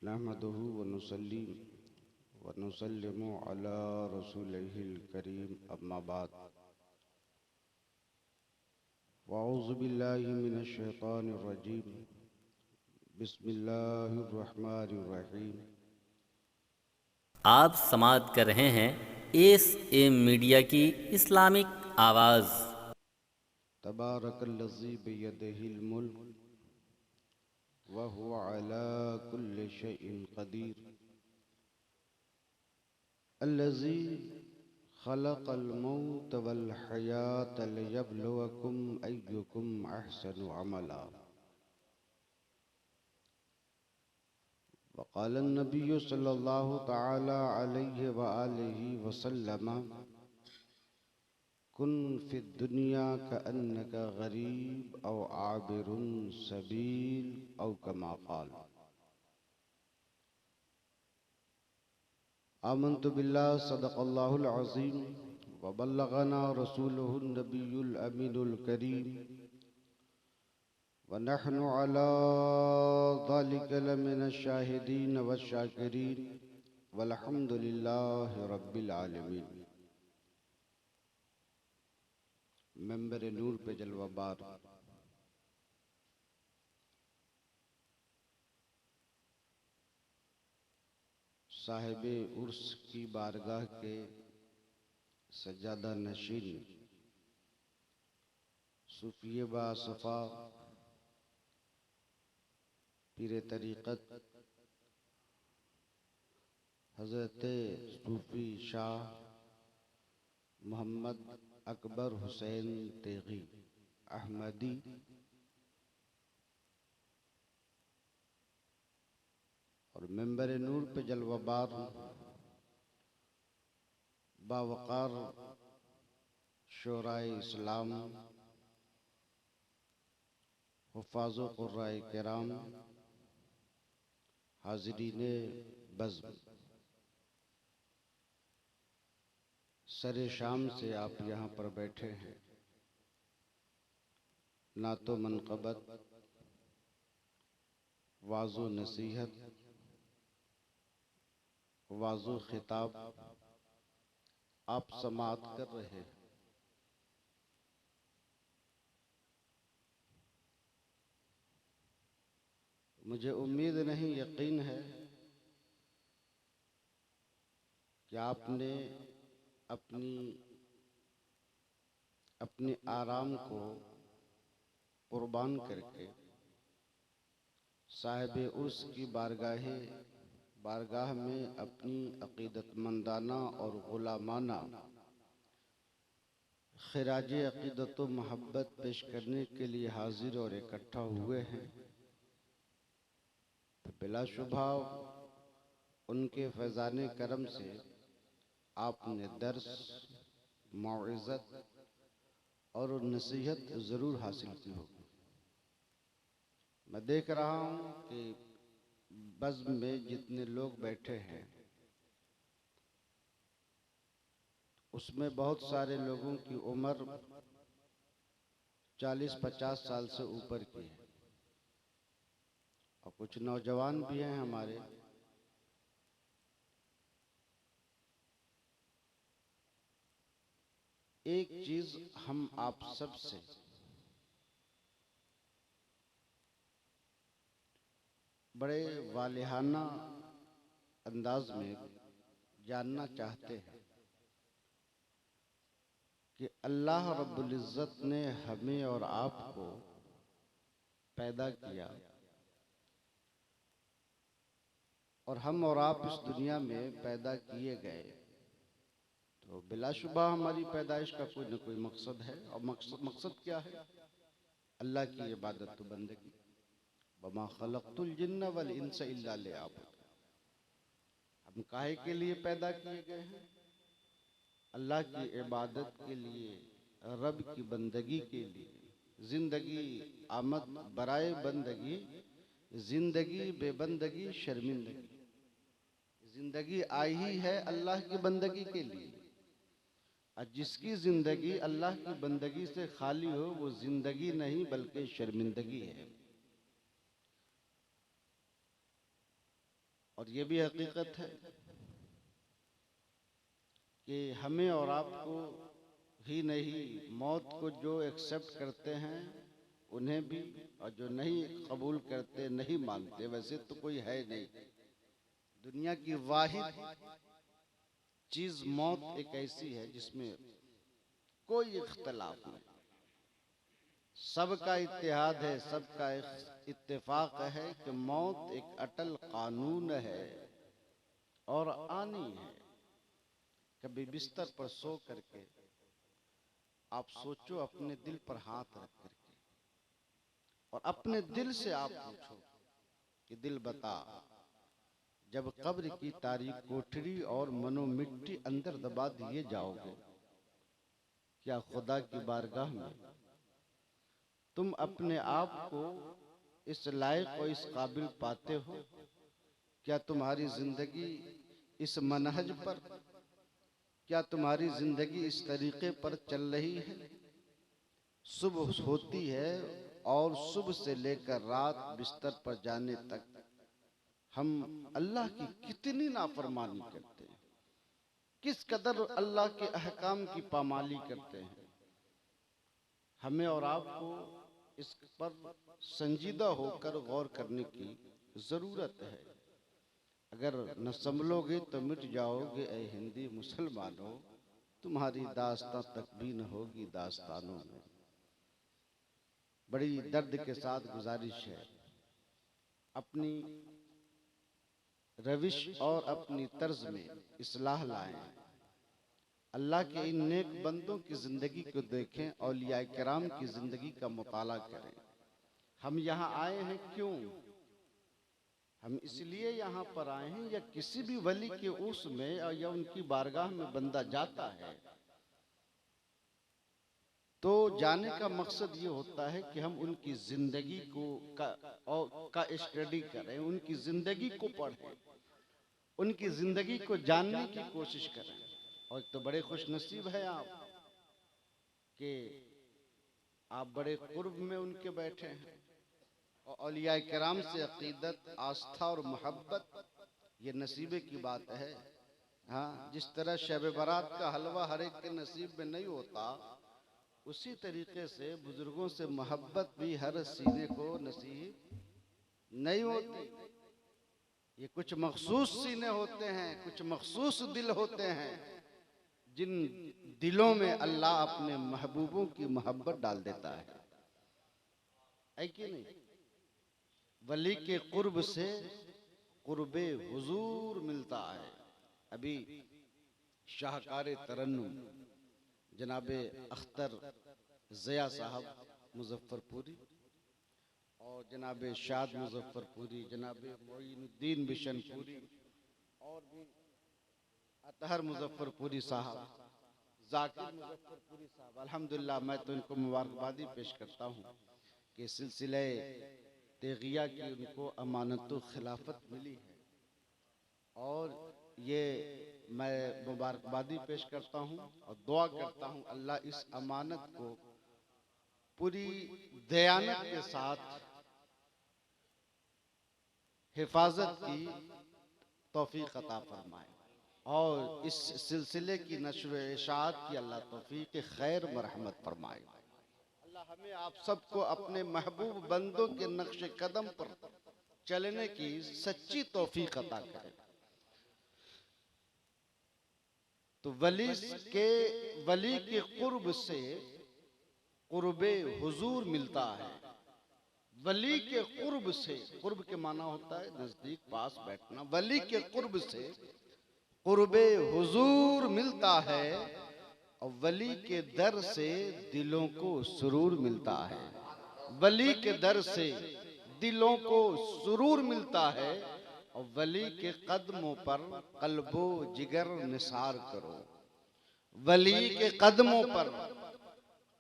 नहमदुहु व नुसल्ली व नुसल्लिमु अला रसूलिहिल करीम अम्मा बाद वअऊज़ु बिल्लाहि मिनश शैतानिर रजीम बिस्मिल्लाहिर रहमानिर रहीम। आप समाअत कर रहे हैं एस एम मीडिया की इस्लामिक आवाज़। तबारकल्लज़ी बियदिहिल मुल्क व हुवा अला कुल्लि शैइन क़दीर अल्लज़ी खलक़ल मौत वल हयात लियब्लुवकुम अय्युकुम अहसनु अमला। वक़ाल नबिय्यु सल्लल्लाहु तआला अलैहि व आलिहि वसल्लम कुन फिद दुनिया कअन्नका गरीब औ आबिरुन सबील औ कमा क़ाल। आमन्तु बिल्लाहि सदक़ल्लाहुल अज़ीम व बल्लगना रसूलुहुन नबियुल अमीनुल करीम व नहनु अला ज़ालिका लमिनश शाहिदीन वश्शाकिरीन वल्हम्दुलिल्लाहि रब्बिल आलमीन। मेंबर नूर पे जलवाबार साहिब उर्स की बारगाह के सज्जादा नशीन सूफी बासफ़ा पीर तरीक़त हज़रत सूफी शाह मोहम्मद अकबर हुसैन तेगी अहमदी और मेंबर नूर पे जलवाबार बावकार शोराए इस्लाम हुफ़ाज़ो क़ुर्राए किराम हाज़रीने बज़्म, सरे शाम से आप यहाँ पर बैठे हैं। ना तो मनक़बत वाज़ो नसीहत वाज़ो खिताब आप समाअत कर रहे हैं। मुझे उम्मीद नहीं यकीन है कि आपने अपने आराम को कुर्बान करके साहिब उर्स की बारगाह में अपनी अक़ीदतमंदाना और ग़ुलामाना ख़िराज अक़ीदत व मोहब्बत पेश करने के लिए हाजिर और इकट्ठा हुए हैं। बिलाशुबा उनके फैज़ाने करम से आपने दर्स मौइज़त और नसीहत ज़रूर हासिल की होगी। मैं देख रहा हूँ कि बज़्म में जितने लोग बैठे हैं उसमें बहुत सारे लोगों की उम्र 40-50 साल से ऊपर की है और कुछ नौजवान भी हैं हमारे। एक चीज हम आप सब से बड़े वालिहाना अंदाज में जानना चाहते हैं कि अल्लाह रब्बुल इज़्ज़त ने हमें और आपको पैदा किया और हम और आप इस दुनिया में पैदा किए गए, तो बिलाशुबा हमारी पैदाइश का कोई न कोई मकसद है। और मकसद क्या है? अल्लाह की इबादत व बंदगी। वमा खलक़तुल जिन्न वल इंस इल्ला लियअबुदून। हम काहे के लिए पैदा किए गए हैं? अल्लाह की इबादत के लिए, रब की बंदगी के लिए। जिंदगी आमद बराए बंदगी, जिंदगी बेबंदगी शर्मिंदगी। जिंदगी आई ही है अल्लाह की बंदगी के लिए, और जिसकी जिंदगी अल्लाह की बंदगी से खाली हो वो जिंदगी नहीं बल्कि शर्मिंदगी है। और ये भी हकीकत है कि हमें और आपको ही नहीं, मौत को जो एक्सेप्ट करते हैं उन्हें भी, और जो नहीं कबूल करते, नहीं मानते, वैसे तो कोई है नहीं। दुनिया की वाहिद चीज मौत एक ऐसी है जिसमें कोई इख्तलाफ नहीं, सबका इत्तेहाद है, सबका इत्तेफाक है कि मौत एक अटल कानून है और आनी है। कभी बिस्तर पर सो करके आप सोचो, अपने दिल पर हाथ रख करके, और अपने दिल से आप पूछो कि दिल बता, जब कब्र की तारीख कोठरी और मनो मिट्टी अंदर दबा दिए जाओगे, क्या खुदा की बारगाह में तुम अपने आप को इस लायक और इस काबिल पाते हो? क्या तुम्हारी जिंदगी इस मनहज पर, क्या तुम्हारी जिंदगी इस तरीके पर चल रही है? सुबह होती है और सुबह से लेकर रात बिस्तर पर जाने तक हम अल्लाह की कितनी नाफरमानी करते हैं, किस कदर अल्लाह के अहकाम की पामाली करते हैं। हमें और आपको इस पर संजीदा होकर गौर करने की जरूरत है। अगर न संभलोगे तो मिट जाओगे ऐ हिंदी मुसलमानों, तुम्हारी दास्तां तक भी न होगी दास्तानों में। बड़ी दर्द के साथ गुजारिश है, अपनी रविश और अपनी तर्ज में इस्लाह लाएं। अल्लाह के इन नेक बंदों की जिंदगी को देखें, औलिया किराम की जिंदगी का मुताला करें। हम यहाँ आए हैं क्यों? हम इसलिए यहाँ पर आए हैं, या किसी भी वली के उर्स में या उनकी बारगाह में बंदा जाता है तो जाने का मकसद ये होता है कि हम उनकी जिंदगी का स्टडी करें, उनकी जिंदगी को पढ़ें, उनकी जिंदगी को जानने की कोशिश करें। और तो बड़े खुश नसीब है आप कि आप बड़े कुर्ब में उनके बैठे हैं, और औलिया किराम से अकीदत, आस्था और मोहब्बत ये नसीबे की बात है। हाँ, जिस तरह शब बारात का हलवा हर एक के नसीब में नहीं होता, उसी तरीके से बुजुर्गों से मोहब्बत भी हर सीने को नसीब नहीं होती। ये कुछ मखसूस सीने होते हैं, कुछ मखसूस दिल होते हैं, जिन दिलों में अल्लाह अपने महबूबों की मोहब्बत डाल देता है कि नहीं? वली के कुर्ब से कुर्बे हुजूर मिलता है। अभी शाहकार तरन्नुम जनाबे अख्तर ज़िया साहब मुजफ्फरपुरी और जनाबे शाद मुजफ्फरपुरी, जनाबे मोइनुद्दीन बिशनपुरी और भी अतहर मुजफ्फरपुरी साहब, जाकिर मुजफ्फरपुरी साहब, अल्हम्दुलिल्लाह मैं तो इनको मुबारकबादी पेश करता हूँ कि सिलसिले तेगिया की उनको अमानतु खिलाफत मिली है, और ये मैं मुबारकबादी पेश करता हूँ और दुआ करता हूँ अल्लाह इस अमानत को पूरी दयानत के साथ हिफाजत की तौफीक अता फरमाए, और इस सिलसिले की नश्र इशाअत की अल्लाह तौफीक खैर मरहमत फरमाए। अल्लाह हमें आप सबको अपने महबूब बंदों के नक्श कदम पर चलने की सच्ची तौफीक अता करे। तो वली के कुर्ब से कुर्बे हुजूर मिलता है। वली के कुर्ब से, कुर्ब के माना होता है नजदीक, पास बैठना। वली के कुर्ब से कुर्बे हुजूर मिलता है, और वली के दर से दिलों को सुरूर मिलता है। वली के दर से दिलों को सुरूर मिलता है, और वली के कदमों पर कल्बो जिगर निसार करो। वली के कदमों पर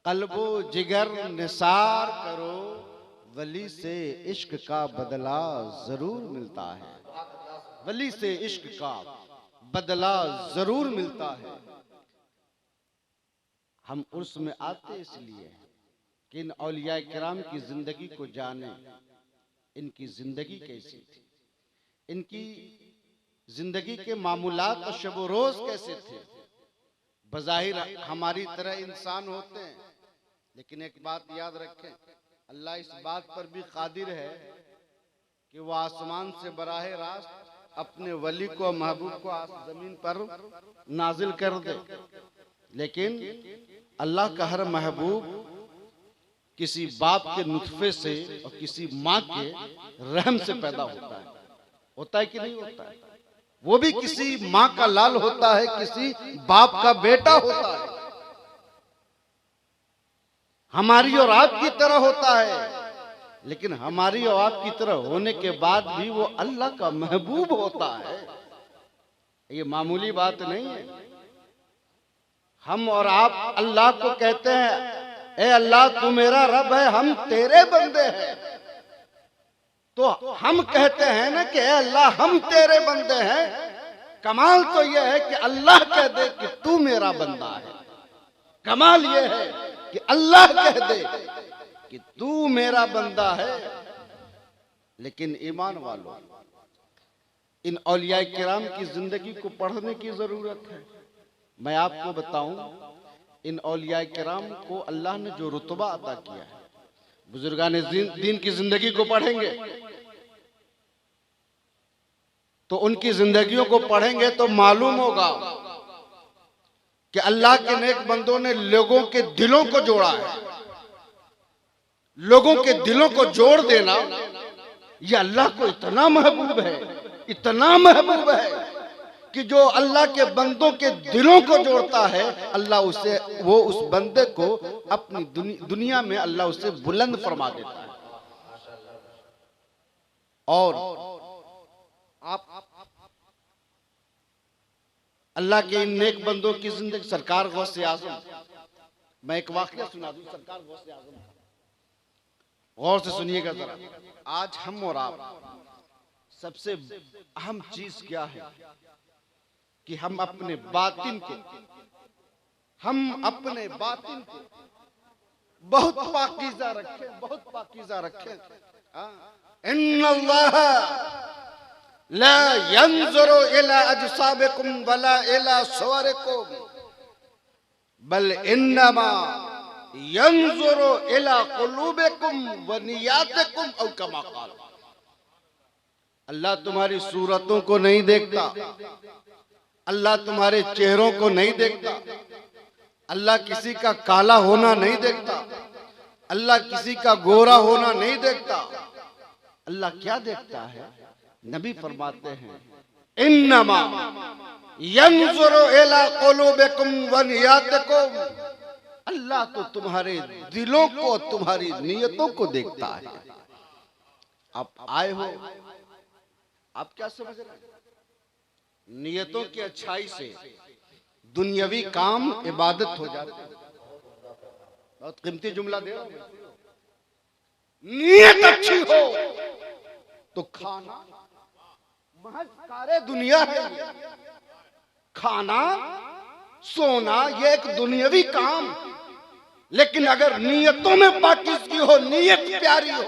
कल्बो जिगर निसार करो, वली से इश्क का बदला जरूर मिलता है। वली से इश्क का बदला जरूर मिलता है। हम उर्स में आते इसलिए कि इन औलिया किराम की जिंदगी को जाने, इनकी जिंदगी कैसी थी, इनकी जिंदगी के मामूलात और शब रोज कैसे थे। बज़ाहिर हमारी तरह इंसान होते हैं, लेकिन एक बात याद रखें, अल्लाह इस बात पर भी कादिर है कि वह आसमान से बराह रास्त अपने वली को, महबूब को जमीन पर नाजिल कर दे। लेकिन अल्लाह का हर महबूब किसी बाप के नुत्फे से और किसी माँ के रहम से पैदा होता है कि नहीं होता है। वो भी किसी माँ का लाल होता है, किसी बाप का बेटा होता है। हमारी और आपकी तरह होता है, लेकिन हमारी और आपकी तरह होने के बाद भी वो अल्लाह का महबूब होता है। ये मामूली बात नहीं है। हम और आप अल्लाह को कहते हैं, ए अल्लाह तू मेरा रब है, हम तेरे बंदे हैं। तो हम कहते हैं ना कि ए अल्लाह हम तेरे बंदे हैं। कमाल तो यह है कि अल्लाह कह दे कि तू मेरा बंदा है। कमाल यह है कि अल्लाह कह दे कि तू मेरा बंदा है। लेकिन ईमान वालों, इन औलिया किराम की जिंदगी को पढ़ने की जरूरत है। मैं आपको बताऊं, इन औलिया किराम को अल्लाह ने जो रुतबा अता किया है, बुजुर्गान दीन की जिंदगी को पढ़ेंगे तो उनकी जिंदगियों को पढ़ेंगे तो मालूम होगा कि अल्लाह के नेक बंदों ने लोगों के दिलों को जोड़ा है। लोगों के दिलों को जोड़ देना यह अल्लाह को इतना महबूब है, इतना महबूब है कि जो अल्लाह के बंदों के दिलों को जोड़ता है, अल्लाह उसे, वो उस बंदे को अपनी दुनिया में अल्लाह उसे बुलंद फरमा देता है। और आप अल्लाह के इन नेक बंदों की जिंदगी, सरकार गौसे आजम, मैं एक वाकया सुना दूं सरकार गौसे आजम का, गौर से सुनिएगा जरा। आज हम और आप सबसे अहम चीज क्या है कि हम अपने बातिन को बहुत पाकीज़ा रखें, बहुत पाकीज़ा रखें। इन्नल्लाह ला यंजुरु इला अजसाबिकुम वला इला सुवरिकुम बल इन्नमा यंजुरु इला कुलूबिकुम व नियतिकुम औ कमा क़ाल। अल्लाह तुम्हारी सूरतों को नहीं देखता, अल्लाह तुम्हारे चेहरों को नहीं देखता, अल्लाह किसी का काला होना नहीं देखता, अल्लाह किसी का गोरा होना नहीं देखता। अल्लाह क्या देखता है? नबी फरमाते हैं, इन्नमा यंजुरु इला कुलूबिकुम व नियतिकुम। अल्लाह तो तुम्हारे दिलों को, तुम्हारी नियतों को देखता है। आप आए हो, आप क्या समझ रहे हैं? नियतों की अच्छाई से दुनियावी काम इबादत हो जाते हैं। बहुत कीमती जुमला दे रहा हूं। नियत अच्छी हो तो खाना महज सारे दुनिया है। खाना सोना ये एक दुनियावी काम, लेकिन अगर नियतों में पाकीज़गी हो, नियत प्यारी हो,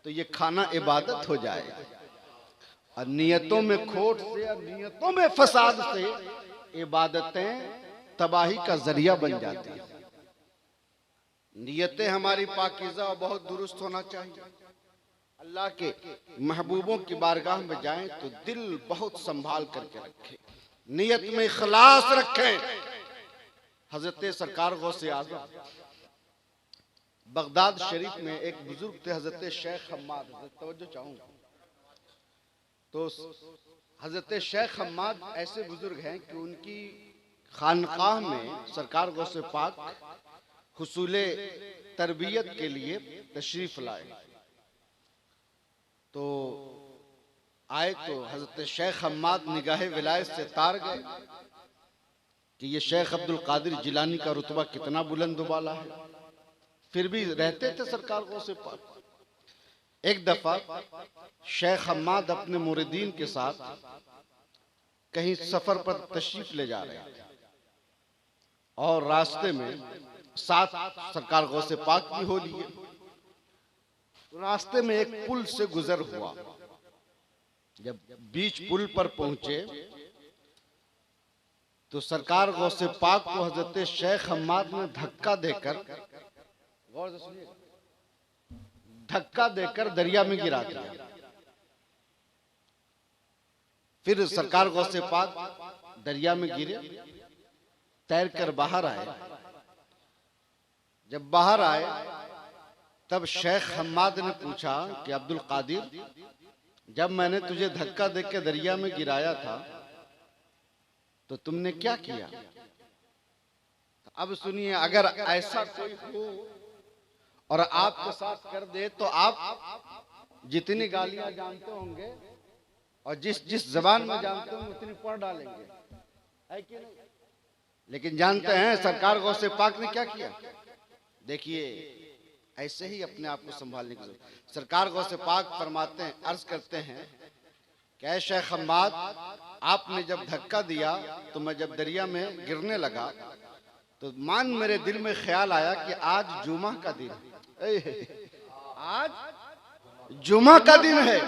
तो ये खाना इबादत हो जाएगा। और नियतों में खोट से और नियतों में फसाद से इबादतें तबाही का जरिया बन जाती है। नियतें हमारी पाकीज़ा और बहुत दुरुस्त होना चाहिए। अल्लाह के महबूबों की बारगाह में जाएं तो दिल बहुत संभाल करके रखें, नियत में इखलास रखें। हजरत सरकार गौसे आजम बगदाद शरीफ में एक बुजुर्ग थे, हजरत शेख हम्माद। तवज्जो चाहूंगा। तो हजरत शेख हम्माद ऐसे बुजुर्ग हैं कि उनकी खानकाह में सरकार गौसे पाक हुसूले तरबियत के लिए तशरीफ लाए। तो आए तो हजरत शेख हम्माद निगाहे विलायत से तार गए कि ये शेख अब्दुल कादिर जिलानी का रुतबा कितना बुलंद वाला है। फिर भी रहते थे सरकार गौसे पाक। एक दफा शेख हम्माद अपने मुरीदीन के साथ कहीं सफर पर तशरीफ ले जा रहे थे और रास्ते में साथ सरकार गौसे पाक भी हो लिए। रास्ते में एक पुल से गुजर हुआ जब बीच पुल पर पहुंचे तो सरकार गौसे पाक को हजरत शेख हम्माद ने धक्का देकर, गौर से सुनिए, धक्का देकर दरिया में गिरा दिया। फिर सरकार गौसे पाक दरिया में गिरे, तैर कर बाहर आए। जब बाहर आए तब शेख हम्माद ने पूछा कि अब्दुल कादिर, जब मैंने तुझे धक्का देकर दरिया में गिराया था तो तुमने क्या किया? अब सुनिए, अगर ऐसा कोई हो और आपके साथ कर दे तो आप जितनी गालियां जानते होंगे और जिस जबान में जानते होंगे उतनी पढ़ डालेंगे, है कि नहीं? लेकिन जानते हैं सरकार गौसे पाक ने क्या किया? देखिए, ऐसे ही अपने आप को संभालने की जरूरत। सरकार गौसे पाक फरमाते हैं, अर्ज करते हैं कि ऐ शेख हम्माद, आपने जब धक्का दिया तो मैं जब दरिया में गिरने लगा तो मान मेरे दिल में ख्याल आया कि आज जुमा का दिन है, आज जुमा का दिन है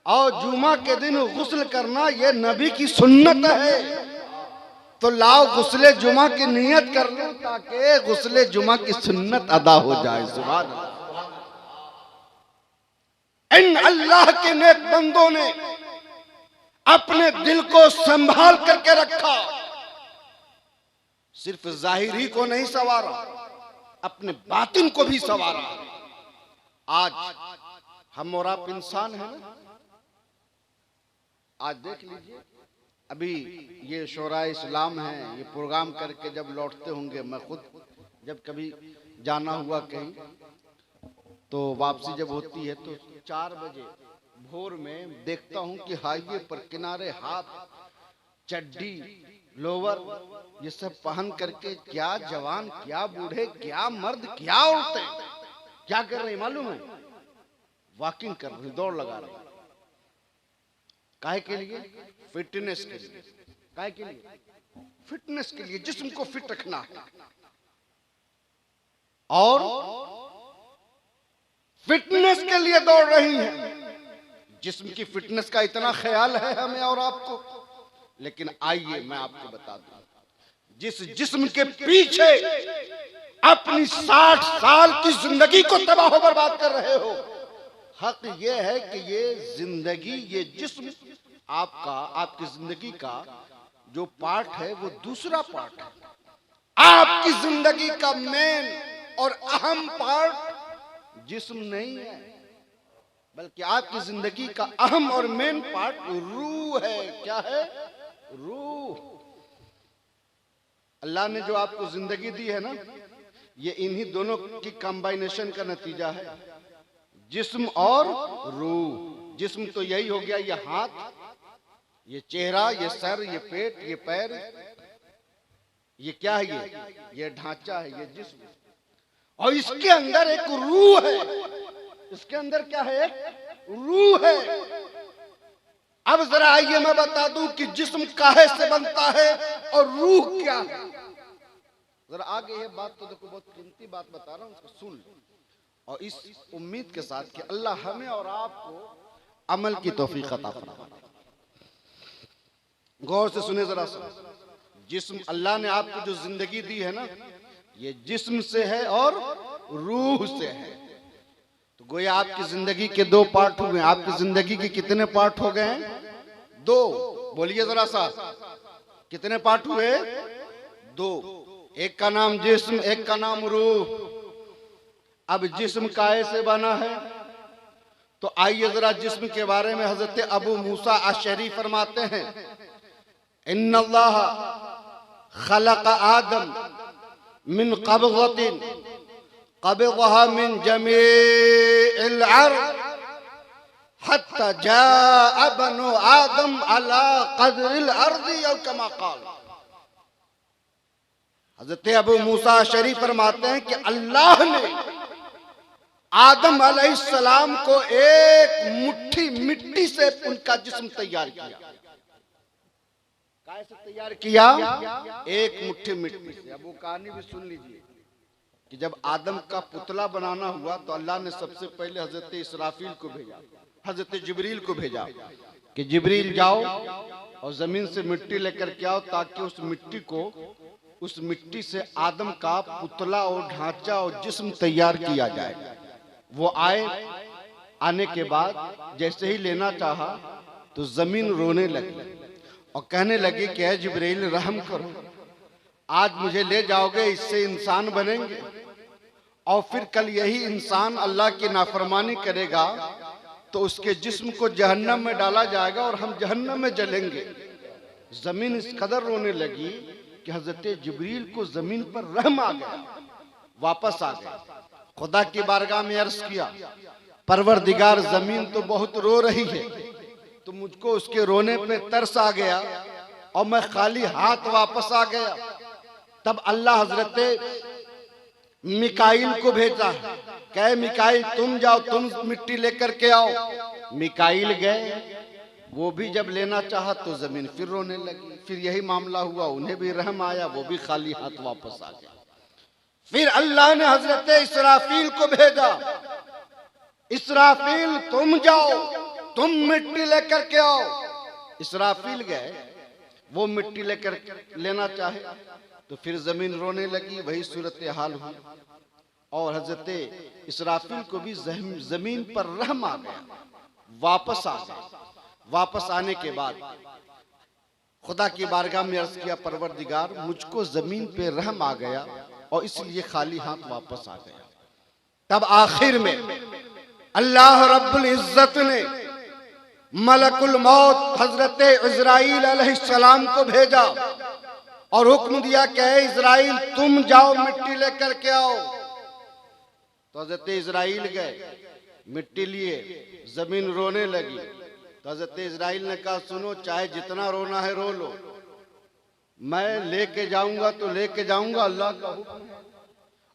और जुमा के दिन गुस्ल करना ये नबी की सुन्नत है, तो लाओ गुस्ले जुमा की नियत कर लो ताकि गुस्ले जुमा की सुन्नत अदा हो जाए। सुभान अल्लाह। इन अल्लाह के नेक बंदों ने अपने दिल को संभाल करके रखा, सिर्फ जाहिरी को नहीं संवारा, अपने बातिन को भी संवारा। आज हम और आप इंसान हैं ना, आज देख लीजिए, अभी ये शोराए इस्लाम है, ये प्रोग्राम करके जब लौटते होंगे, मैं खुद जब कभी जाना हुआ कहीं तो वापसी जब होती है तो 4 बजे भोर में देखता हूं कि हाईवे पर किनारे हाफ चड्डी लोवर ये सब पहन करके क्या जवान, क्या बूढ़े, क्या मर्द, क्या औरतें क्या कर रहे हैं मालूम है? वॉकिंग कर रहे, दौड़ लगा रहे। काहे के लिए? फिटनेस के लिए। काहे के लिए? फिटनेस के लिए, जिस्म को फिट रखना है। और फिटनेस के लिए दौड़ रही हैं। जिस्म की फिटनेस का इतना ख्याल है हमें और आपको, लेकिन आइए मैं आपको बता दूं, जिस जिस्म के पीछे अपनी 60 साल की जिंदगी को तबाह बर्बाद कर रहे हो, हक ये है कि ये जिंदगी, ये जिस्म आपका, आपकी जिंदगी का जो पार्ट है वो दूसरा पार्ट है। आपकी जिंदगी का मेन और अहम पार्ट जिस्म नहीं है, बल्कि आपकी जिंदगी का अहम और मेन पार्ट रूह है। क्या है? रूह। अल्लाह ने जो आपको जिंदगी दी है ना, ये इन्हीं दोनों की कॉम्बिनेशन का नतीजा है, जिस्म और रूह। जिस्म तो यही हो गया, ये हाथ, ये चेहरा, ये सर, ये पेट, ये पैर, ये क्या है? ये ढांचा है, ये जिस्म। और इसके अंदर एक रूह है, इसके अंदर क्या है? एक रूह है। अब जरा आइए मैं बता दूं कि जिस्म काहे से बनता है और रूह क्या है। जरा आगे ये बात तो देखो, बहुत कीमती बात बता रहा हूं, उसको सुन लो, और इस उम्मीद के साथ कि अल्लाह हमें और आपको अमल की तौफीक अता फरमाए। गौर से सुने जरा सा। जिस्म, अल्लाह ने आपको जो जिंदगी दी है ना, ये जिस्म से है और रूह से है। तो गोया आपकी जिंदगी के 2 पार्ट हुए। आपकी जिंदगी के कितने पार्ट हो गए हैं? 2। बोलिए जरा सा, कितने पार्ट हुए? 2। एक का नाम जिस्म, एक का नाम रूह। अब जिस्म काहे से बना है? तो आइए जरा जिस्म के बारे में हजरत अबू मूसा अशअरी फरमाते हैं, इन्नल्लाह खलक़ आदम मिन क़ब्ज़तिन क़बज़हा मिन जमीइल अर्ज़ हत्ता जाअ बनु आदम अला क़द्रिल अर्ज़ औ कमा क़ाल। हज़रत अबू मूसा अशअरी फरमाते हैं कि अल्लाह ने आदम अलैहिस्सलाम को एक मुट्ठी मिट्टी से उनका जिस्म तैयार किया। कैसे तैयार किया? एक मुट्ठी मिट्टी से। अब वो कहानी भी सुन लीजिए। कि जब आदम का पुतला बनाना हुआ तो अल्लाह ने सबसे पहले हजरत इसराफील को भेजा, हजरत जिब्रील को भेजा कि जिब्रील जाओ और जमीन से मिट्टी लेकर के आओ, ताकि उस मिट्टी से आदम का पुतला और ढांचा और जिस्म तैयार किया जाए। वो आने के बाद जैसे ही लेना चाहा तो जमीन रोने लगी और कहने लगी कि ऐ जिब्रील रहम करो, आज मुझे ले जाओगे, इससे इंसान बनेंगे और फिर कल यही इंसान अल्लाह की नाफरमानी करेगा तो उसके जिस्म को जहन्नम में डाला जाएगा और हम जहन्नम में जलेंगे। जमीन इस कदर रोने लगी कि हजरत जिब्रील को जमीन पर रहम आ गया, वापस आ गया। खुदा की बारगाह में अर्ज किया, परवरदिगार जमीन तो बहुत रो रही है, तो मुझको उसके रोने पे तरस आ गया और मैं खाली हाथ वापस आ गया। तब अल्लाह हजरत मिकाइल को भेजा, कहे मिकाइल तुम जाओ, तुम मिट्टी लेकर के आओ। मिकाइल गए, वो भी जब लेना चाहा तो जमीन फिर रोने लगी। फिर यही मामला हुआ, उन्हें भी रहम आया, वो भी खाली हाथ वापस आ गया। फिर अल्लाह ने हजरत इसराफील को भेजा, इसराफील तुम जाओ, तुम मिट्टी लेकर के आओ। इसराफील गए, वो मिट्टी लेकर लेना चाहे तो फिर जमीन रोने लगी। वही सूरत हाल हुई और हजरत इसराफील को भी जमीन पर रहम आ गया, वापस आ गए। वापस आने के बाद खुदा की बारगाह में अर्ज किया, परवरदिगार मुझको जमीन पे रहम आ गया और इसलिए खाली हाथ वापस आ गया। तब आखिर में अल्लाह रब्बुल इज्जत ने मलकुल मौत हजरत इजराइल अलैहिस्सलाम को भेजा और हुक्म दिया कि इजराइल तुम जाओ मिट्टी लेकर के आओ। तो हजरत इजराइल गए, मिट्टी लिए, जमीन रोने लगी। तो हजरत इजराइल ने कहा, सुनो, चाहे जितना रोना है रो लो, मैं लेके जाऊंगा तो लेके जाऊंगा, अल्लाह का हुक्म है।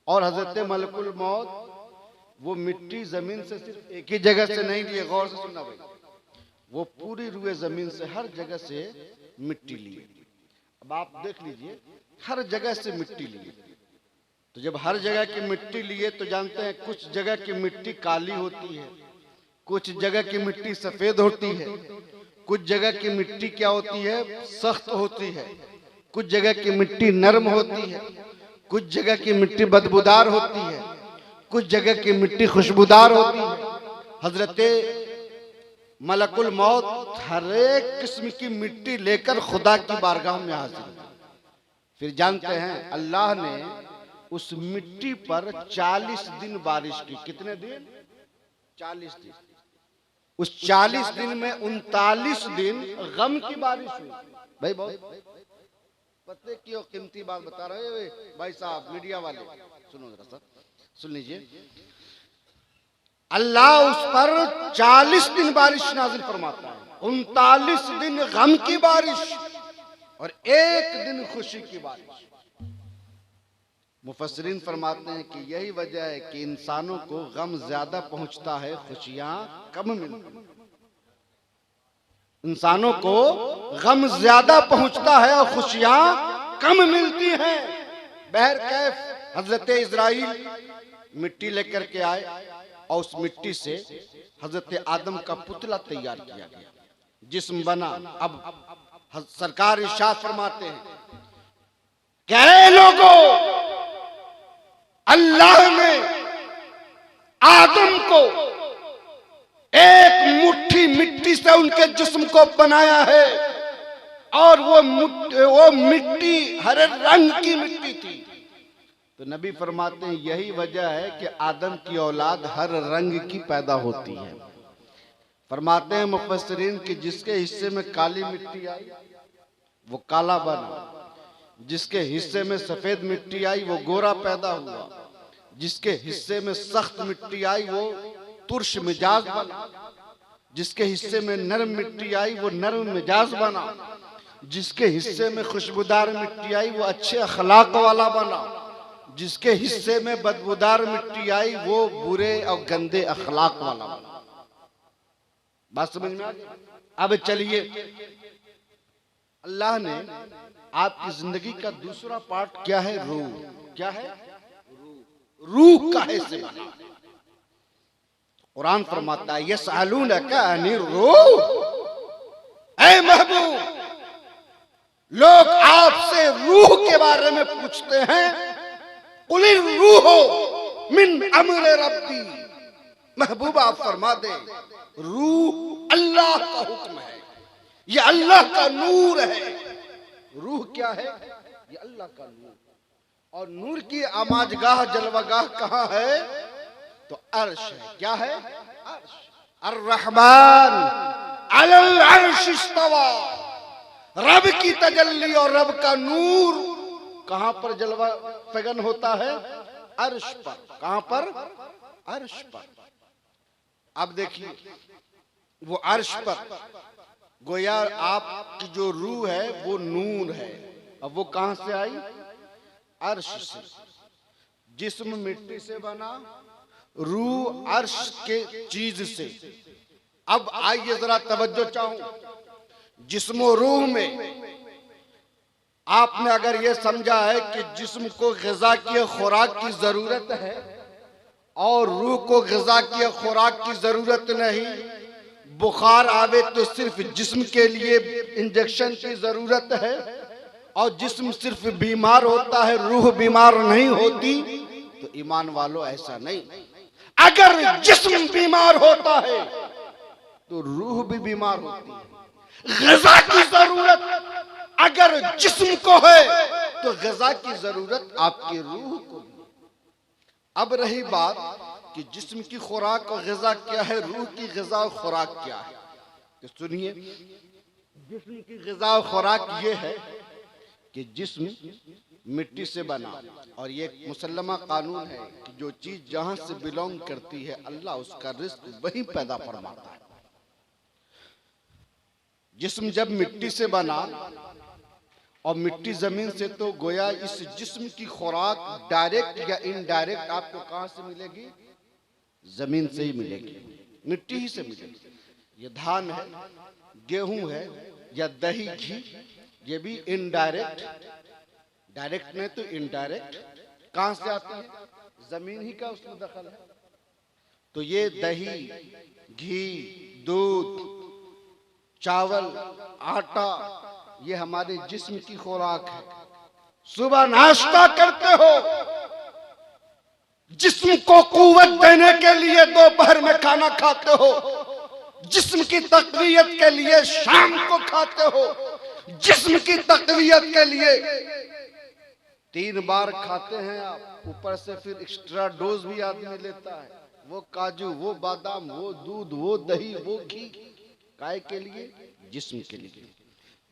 और हजरत मलकुल मौत वो मिट्टी जमीन से सिर्फ एक ही जगह से नहीं लिए, गौर से सुनना भाई, वो पूरी रुए जमीन से हर जगह से मिट्टी लिए। अब आप देख लीजिए, हर जगह से मिट्टी लिए। तो जब हर जगह की मिट्टी लिए तो जानते हैं कुछ जगह की मिट्टी काली होती है, कुछ जगह की मिट्टी सफेद होती है, कुछ जगह की मिट्टी क्या होती है, सख्त होती है, कुछ जगह की मिट्टी नरम होती है, कुछ जगह की मिट्टी बदबूदार होती है, कुछ जगह की मिट्टी खुशबूदार होती है। हजरत मलकुल मौत हर एक किस्म की मिट्टी लेकर खुदा की बारगाह में हाजिर हुए। फिर जानते हैं अल्लाह ने उस मिट्टी पर 40 दिन बारिश की। कितने दिन? 40 दिन। उस 40 दिन में 39 दिन गम की बारिश हुई। भाई बहुत पते की और कीमती बात बता रहे हैं भाई साहब, मीडिया वाले, सुनो जरा सा, सुन लीजिए। अल्लाह उस पर 40 दिन बारिश नाजिल फरमाता है, 39 दिन गम की बारिश और 1 दिन खुशी की बारिश। मुफस्सिरीन फरमाते हैं कि यही वजह है कि इंसानों को गम ज्यादा पहुंचता है, खुशियां कम मिलती हैं। इंसानों को गम ज्यादा पहुंचता है और खुशियां कम मिलती हैं। बहरकैफ हजरत इजराइल मिट्टी लेकर के आए और उस मिट्टी से हजरत आदम का पुतला तैयार किया गया, जिस्म बना। अब सरकार इरशाद फरमाते हैं, क्या लोगों, अल्लाह ने आदम को एक मुट्ठी मिट्टी से उनके जिस्म को बनाया है और वो मिट्टी हरे रंग की मिट्टी थी। तो नबी फरमाते हैं यही वजह है कि आदम की औलाद हर रंग की पैदा होती है। फरमाते हैं मुफस्सिरीन कि जिसके हिस्से में काली मिट्टी आई वो काला बना, जिसके हिस्से में सफेद मिट्टी आई वो गोरा पैदा हुआ, जिसके हिस्से में सख्त मिट्टी आई वो तुर्श मिजाज बना, जिसके हिस्से में नरम मिट्टी आई वो नरम मिजाज बना, जिसके हिस्से में खुशबूदार मिट्टी आई वो अच्छे अखलाक वाला बना, जिसके हिस्से में बदबूदार मिट्टी आई वो बुरे और गंदे अखलाक वाला बना। बात समझ में आ गई? अब चलिए, अल्लाह ने आपकी जिंदगी का दूसरा पार्ट क्या है? रूह। क्या है? रूह। रूह काहे से बना। कुरान फरमाता है यसअलूनका अनिर रूह, ऐ महबूब लोग आपसे रूह के बारे में पूछते हैं, कुलिर रूह मिन अम्र रब्बी, महबूब आप फरमा दे रूह अल्लाह का हुक्म है, ये अल्लाह का नूर है। रूह क्या है? ये अल्लाह का नूर। और नूर की आमाजगाह जलवागाह कहाँ है? तो अर्श है। क्या है? अर्श। अर्रहमान अलल अर्श इस्तवा, रब की तजल्ली और रब का नूर कहां पर जलवा फगन होता है? अर्श पर। कहां पर? अर्श पर। अब देखिए वो अर्श पर गोया आपकी जो रूह है वो नूर है। अब वो कहां से आई? अर्श से। जिस्म मिट्टी से बना, रूह अर्श के चीज से। अब आइए जरा तवज्जो चाहूं, जिस्म रूह में आपने अगर ये समझा है कि जिस्म को ग़िज़ा की खुराक की जरूरत है और रूह को ग़िज़ा की खुराक की जरूरत नहीं, बुखार आवे तो सिर्फ जिस्म के लिए इंजेक्शन की जरूरत है और जिस्म सिर्फ बीमार होता है, रूह बीमार नहीं होती, तो ईमान वालों ऐसा नहीं। अगर जिस्म बीमार होता है तो रूह भी बीमार होती है। ग़िज़ा की जरूरत अगर जिस्म को है तो ग़िज़ा की जरूरत आपकी रूह को भी। अब रही बात कि जिस्म की खुराक और ग़िज़ा क्या है, रूह की ग़िज़ा और खुराक क्या है, तो सुनिए। जिस्म की ग़िज़ा और खुराक ये है कि जिस्म मिट्टी से बना, और ये एक मुसल्लमा कानून है कि जो चीज जहां से बिलोंग करती है अल्लाह उसका रिज़्क़ वहीं पैदा फरमाता है। जिस्म जब मिट्टी से बना और मिट्टी जमीन से, तो गोया इस जिस्म की खुराक डायरेक्ट या इनडायरेक्ट आपको कहां से मिलेगी? जमीन से ही मिलेगी, मिट्टी ही से मिलेगी। ये धान है, गेहूं है या दही घी, ये भी इनडायरेक्ट, डायरेक्ट नहीं तो इनडायरेक्ट कहां से आते हैं? जमीन ही का उसमें दखल है। तो ये दही, घी, दूध, चावल, आटा, ये हमारे जिस्म की खुराक है। सुबह नाश्ता करते हो, जिस्म को कुव्वत देने के लिए दोपहर में खाना खाते हो, जिस्म की तक़वियत के लिए शाम को खाते हो, जिस्म की तक़वियत के लिए 3 बार खाते हैं आप, ऊपर से फिर एक्स्ट्रा डोज भी आदमी लेता है। वो काजू, वो बादाम, वो दूध, वो दही, वो घी, काय के लिए? जिस्म के लिए,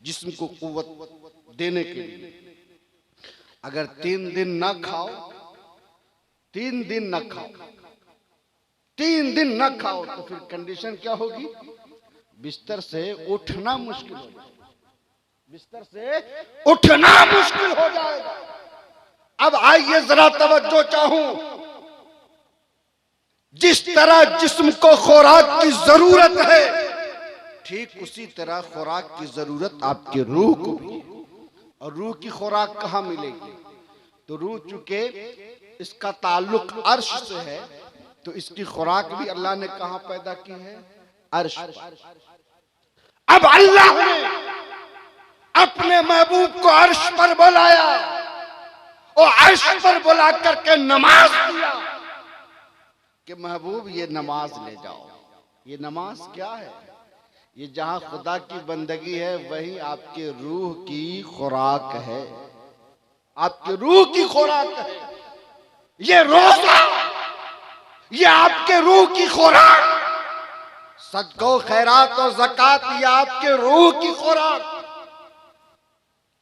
जिस्म को कुव्वत देने के लिए। अगर 3 दिन ना खाओ, 3 दिन ना खाओ, 3 दिन ना खाओ, तो फिर कंडीशन क्या होगी? बिस्तर से उठना मुश्किल हो जाएगा, बिस्तर से उठना मुश्किल हो जाएगा। अब आइए जरा तवज्जो चाहूं, जिस तरह जिस्म को खुराक की जरूरत है, ठीक उसी तरह खुराक की जरूरत आपके रूह को भी है। और रूह की खुराक कहां मिलेगी? तो रूह चूंकि इसका ताल्लुक अर्श से है, तो इसकी खुराक भी अल्लाह ने कहां पैदा की है? अर्श पर। अब अल्लाह ने अपने महबूब को अर्श पर बुलाया और अर्श पर बुला करके नमाज दिया कि महबूब ये नमाज ले जाओ। ये नमाज क्या है? ये जहां खुदा की बंदगी है वही आपके रूह की खुराक है, आपके रूह की खुराक है। ये रोजा, ये आपके रूह की खुराक, सदका खैरात और ज़कात, ये आपके रूह की खुराक।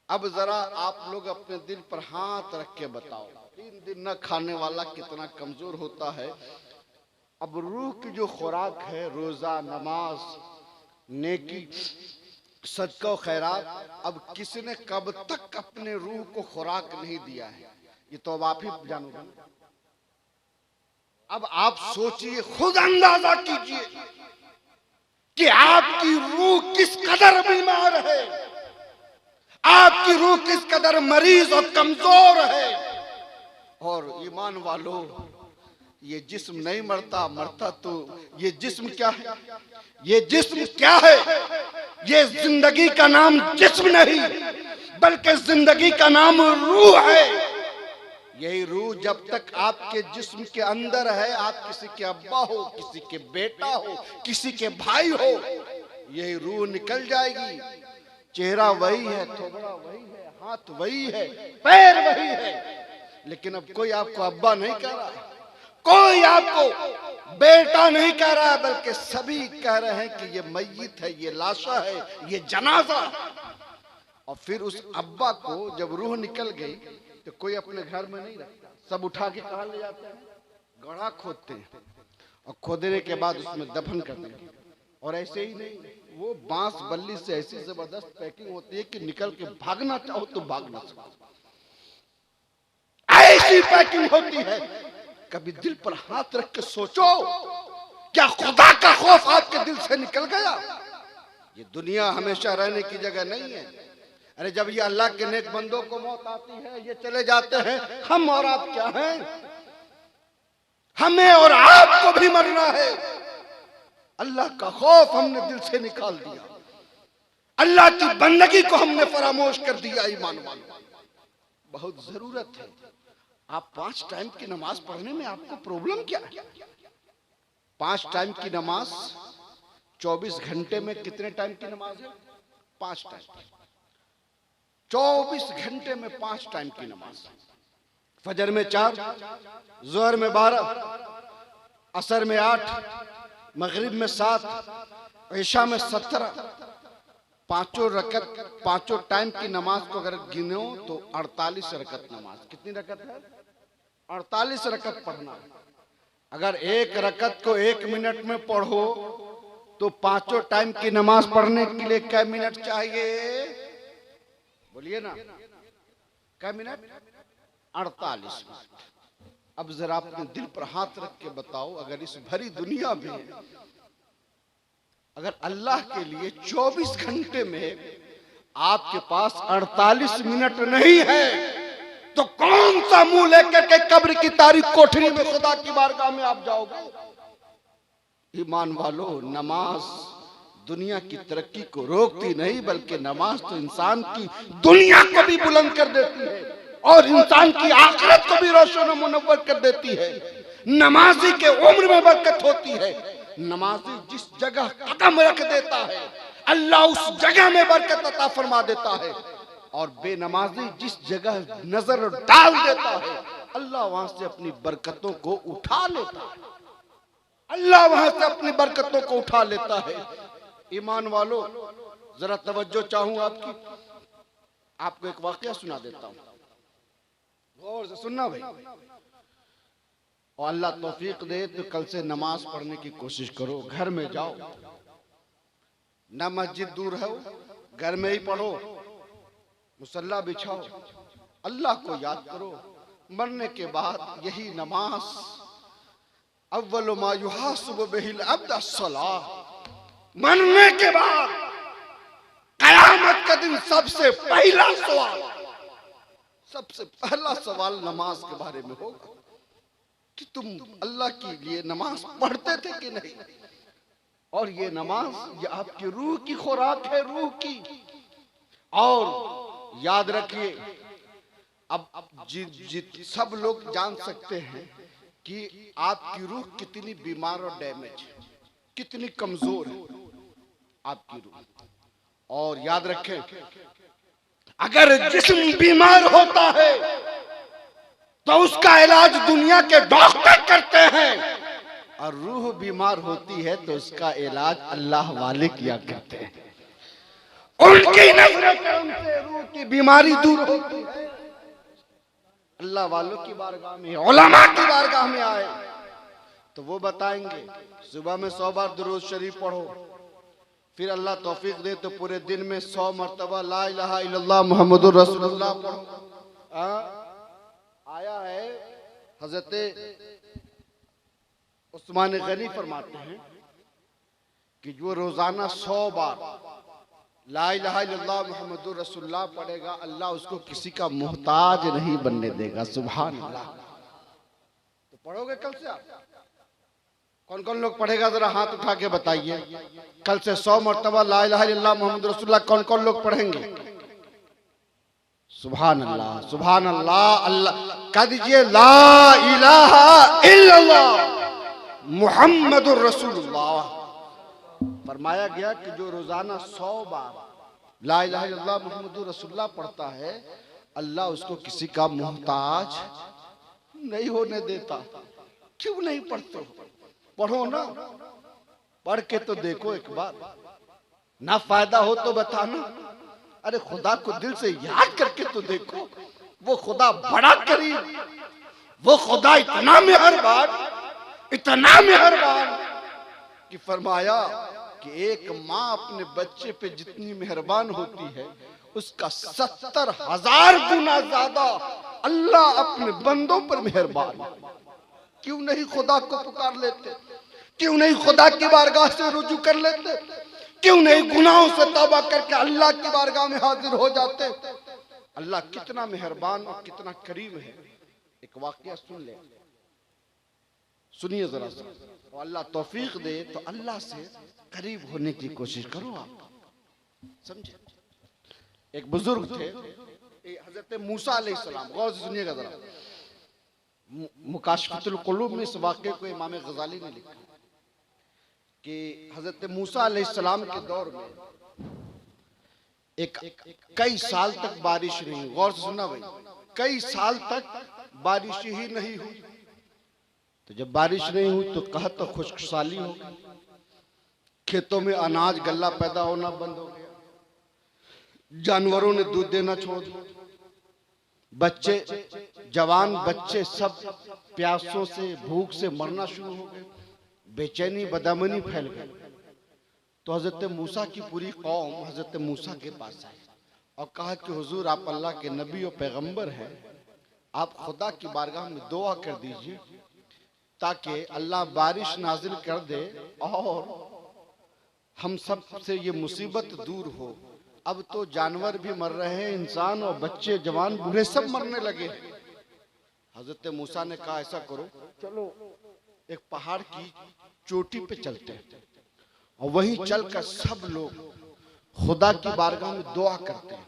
अब जरा आप लोग अपने दिल पर हाथ रख के बताओ, 3 दिन न खाने वाला कितना कमजोर होता है। अब रूह की जो खुराक है, रोजा, नमाज, नेकी, सदका खैरात, अब किसी ने कब तक अपने रूह को खुराक नहीं दिया है, ये तो अब आप ही जानोगे। अब आप सोचिए, खुद अंदाजा कीजिए कि आपकी रूह किस कदर बीमार है, आपकी रूह किस कदर मरीज और कमजोर है। और ईमान वालों, ये जिस्म नहीं मरता, मरता तो ये जिस्म क्या है? ये जिस्म क्या है? ये जिंदगी का नाम जिस्म नहीं, बल्कि जिंदगी का नाम रूह है। यही रूह जब तक आपके जिस्म के अंदर है, आप किसी के अब्बा हो, किसी के बेटा हो, किसी के भाई हो, यही रूह निकल जाएगी। चेहरा वही है, थोबड़ा वही है, हाथ वही है, पैर वही है, लेकिन अब कोई आपको अब्बा नहीं कह रहा, कोई आपको बेटा नहीं कह रहा, बल्कि सभी कह रहे हैं कि ये मय्यत है, ये लाशा है, ये जनाजा। और फिर उस अब्बा को जब रूह निकल गई तो कोई अपने घर में नहीं रखता, सब उठा के कहाँ ले जाते हैं? गड्ढा खोदते हैं और खोदने के बाद उसमें दफन करते हैं। और ऐसे ही नहीं, वो बांस बल्ली से ऐसी जबरदस्त पैकिंग होती है कि निकल के भागना चाहो तो भाग ना सको, ऐसी पैकिंग होती है। कभी दिल पर हाथ रख के सोचो, क्या खुदा का खौफ आपके दिल से निकल गया? ये दुनिया हमेशा रहने की जगह नहीं है। अरे जब ये अल्लाह के नेक बंदों को मौत आती है, ये चले जाते हैं, हम और आप क्या हैं? हमें और आपको भी मरना है। अल्लाह का खौफ हमने दिल से निकाल दिया, अल्लाह की बंदगी को हमने फरामोश कर दिया। ईमान वालों, बहुत जरूरत है। आप 5 टाइम की नमाज पढ़ने में आपको प्रॉब्लम क्या है? 5 टाइम की नमाज 24 घंटे में कितने टाइम की नमाज है? 5 टाइम। 24 घंटे में 5 टाइम की नमाज। फजर में 4, जोहर में 12, असर में 8, मगरिब में 7, ईशा में 17। पांचों रकत, पांचों टाइम की नमाज को अगर गिनो तो 48 रकत नमाज। कितनी रकत है? 48 रकत पढ़ना। अगर एक रकत को 1 मिनट में पढ़ो तो पांचों टाइम की नमाज पढ़ने के लिए क्या मिनट चाहिए? बोलिए ना, क्या मिनट? 48 मिनट। अब जरा अपने दिल पर हाथ रख के बताओ, अगर इस भरी दुनिया में अगर अल्लाह के लिए 24 घंटे में आपके पास 48 मिनट नहीं है, तो कौन सा मुंह लेकर के कब्र की तारीख कोठरी में खुदा की बारगाह में आप जाओगे? ईमान वालों, नमाज दुनिया की तरक्की को रोकती नहीं, बल्कि नमाज तो इंसान की दुनिया को भी बुलंद कर देती है और इंसान की आखिरत को भी रोशन मुनव्वर कर देती है। नमाजी के उम्र में बरकत होती है। नमाजी जिस जगह कदम रख देता है, अल्लाह उस जगह में बरकत अता फरमा देता है, और बेनमाजी जिस जगह नजर डाल देता है, अल्लाह वहां से अपनी बरकतों को उठा लेता है। अल्लाह वहां से अपनी बरकतों को उठा लेता है। ईमान वालों, जरा तवज्जो चाहूं आपकी। आपको एक वाकया सुना देता हूं, गौर से सुनना भाई। और अल्लाह तौफीक दे तो कल से नमाज पढ़ने की कोशिश करो। घर में जाओ, ना मस्जिद दूर है, घर में ही पढ़ो, मुसल्ला बिछाओ, अल्लाह को याद करो। मरने के बाद यही नमाज, अव्वल मा युहासबु बिहिल अब्द अस्सलाह। मरने के बाद कयामत का दिन सबसे पहला सवाल, सबसे पहला सवाल नमाज के बारे में होगा कि तुम अल्लाह के लिए नमाज पढ़ते थे कि नहीं। और ये नमाज, ये आपकी रूह की खुराक है, रूह की। और याद रखिए, अब सब लोग जान सकते हैं कि आपकी रूह कितनी बीमार और डैमेज है, कितनी कमजोर है आपकी रूह। और याद रखें, अगर जिस्म बीमार होता है तो उसका इलाज दुनिया के डॉक्टर करते हैं, और रूह बीमार होती है तो उसका इलाज अल्लाह वाले किया करते हैं। उनकी नजरों से उनसे रूह की बीमारी दूर होती है। अल्लाह वालों की बारगाह में, उलमा की बारगाह में आए तो वो बताएंगे, सुबह में 100 बार दुरूद शरीफ पढ़ो, फिर अल्लाह तौफीक दे तो पूरे दिन में 100 मर्तबा ला इलाहा इल्लल्लाह मुहम्मदुर रसूलुल्लाह पढ़ो। आया है, हजरत उस्मान गनी फरमाते हैं कि जो रोजाना 100 बार ला इलाहा इल्लल्लाह मुहम्मदुर रसूलुल्लाह पढ़ेगा, अल्लाह उसको किसी का मोहताज नहीं बनने देगा। सुभान अल्लाह। पढ़ोगे कल से आप? कौन कौन लोग पढ़ेगा जरा हाथ उठा के बताइए। कल से 100 मरतबा ला इलाहा इल्लल्लाह मोहम्मद रसूलुल्लाह कौन कौन लोग पढ़ेंगे? सुभान अल्लाह, सुभान अल्लाह। अल्लाह कह दीजिए ला इलाहा इल्लल्लाह मुहम्मदुर रसूलुल्लाह। फरमाया गया कि जो रोजाना 100 बार ला इलाहा इल्लल्लाह मुहम्मदुर रसूलुल्लाह पढ़ता है, अल्लाह उसको किसी का मोहताज नहीं होने देता। क्यों नहीं पढ़ते हो? पढ़ो ना, पढ़ के तो देखो एक बार, ना फायदा हो तो बताना। अरे खुदा को दिल से याद करके तो देखो, वो खुदा बड़ा करीब, वो खुदा इतना मेहरबान, इतना मेहरबान कि फरमाया कि एक माँ अपने बच्चे पे जितनी मेहरबान होती है, उसका 70,000 गुना ज्यादा अल्लाह अपने बंदों पर मेहरबान। क्यों नहीं खुदा को पुकार लेते? क्यों नहीं खुदा की बारगाह से रुजू कर लेते? क्यों नहीं गुनाहों से तौबा करके अल्लाह की बारगाह में हाजिर हो जाते? अल्लाह कितना मेहरबान और कितना करीम है। एक वाकया सुन ले, सुनिए जरा सा, और अल्लाह तौफीक दे तो अल्लाह से करीब होने की कोशिश करो आप, समझे। एक बुजुर्ग थे हजरत मूसा अलैहिस्सलाम, गौर से सुनिएगा जरा। मुकाशफतुल कुलूब में इस वाक़े को इमाम गजाली ने लिखा कि हजरत मूसा अलैहिस्सलाम के दौर में कई साल तक बारिश नहीं हुई। गौर से सुनना भाई, कई साल तक बारिश ही नहीं हुई। तो जब बारिश नहीं हुई तो कहा तो खुशहाली हो गई, खेतों में अनाज गल्ला पैदा होना बंद हो गया, जानवरों ने दूध देना छोड़ दिया, बच्चे, जवान बच्चे सब प्यासों से, भूख से मरना शुरू हो गए, बेचैनी बदअमनी फैल गई। तो हजरत मूसा की पूरी कौम हजरत मूसा के पास आई और कहा कि हुजूर आप अल्लाह के नबी और पैगंबर हैं, आप खुदा की बारगाह में दुआ कर दीजिए ताकि अल्लाह बारिश नाजिल कर दे और हम सब से ये मुसीबत दूर हो। अब तो जानवर भी मर रहे हैं, इंसान और बच्चे, जवान, बूढ़े सब मरने लगे। हजरत मूसा ने कहा ऐसा करो, चलो एक पहाड़ की चोटी पे चलते हैं और वहीं चलकर सब लोग खुदा की बारगाह में दुआ करते हैं।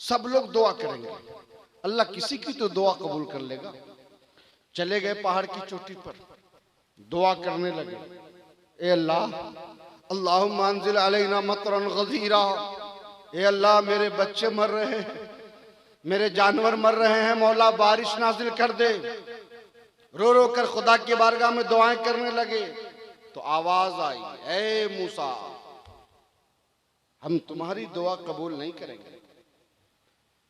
सब लोग दुआ करेंगे, अल्लाह किसी की तो दुआ कबूल कर लेगा। चले गए पहाड़ की चोटी पर, दुआ करने लगे, ए अल्लाह, अल्लाहुम्मा अंजिल अलैना मतरन गज़ीरा, ए अल्लाह मेरे बच्चे मर रहे हैं, मेरे जानवर मर रहे हैं, मौला बारिश नाजिल कर दे। रो रो कर खुदा की बारगाह में दुआएं करने लगे तो आवाज आई, ए मूसा, हम तुम्हारी दुआ कबूल नहीं करेंगे,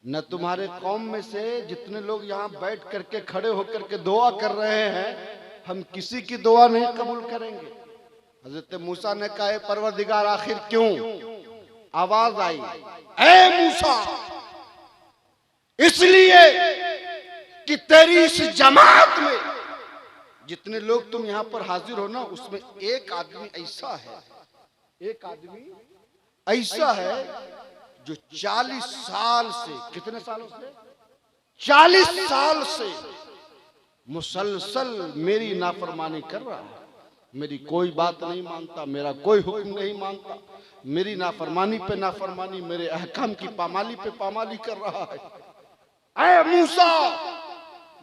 न तुम्हारे कौम में से जितने लोग यहाँ बैठ करके खड़े होकर के दुआ कर रहे हैं, हम किसी की दुआ नहीं कबूल करेंगे। हजरत मूसा ने कहा, परवरदिगार आखिर क्यों? आवाज आई, ए मूसा, इसलिए कि तेरी इस जमात में जितने लोग तुम यहाँ पर हाजिर हो ना, उसमें एक आदमी ऐसा है, एक आदमी ऐसा है जो 40 साल से, कितने सालों से? 40 साल से मुसलसल मेरी नाफरमानी कर रहा है, मेरी कोई बात नहीं मानता, मेरा कोई हुक्म नहीं मानता, मेरी नाफरमानी पे नाफरमानी, मेरे अहकाम की पामाली पे पामाली कर रहा है। ऐ मूसा,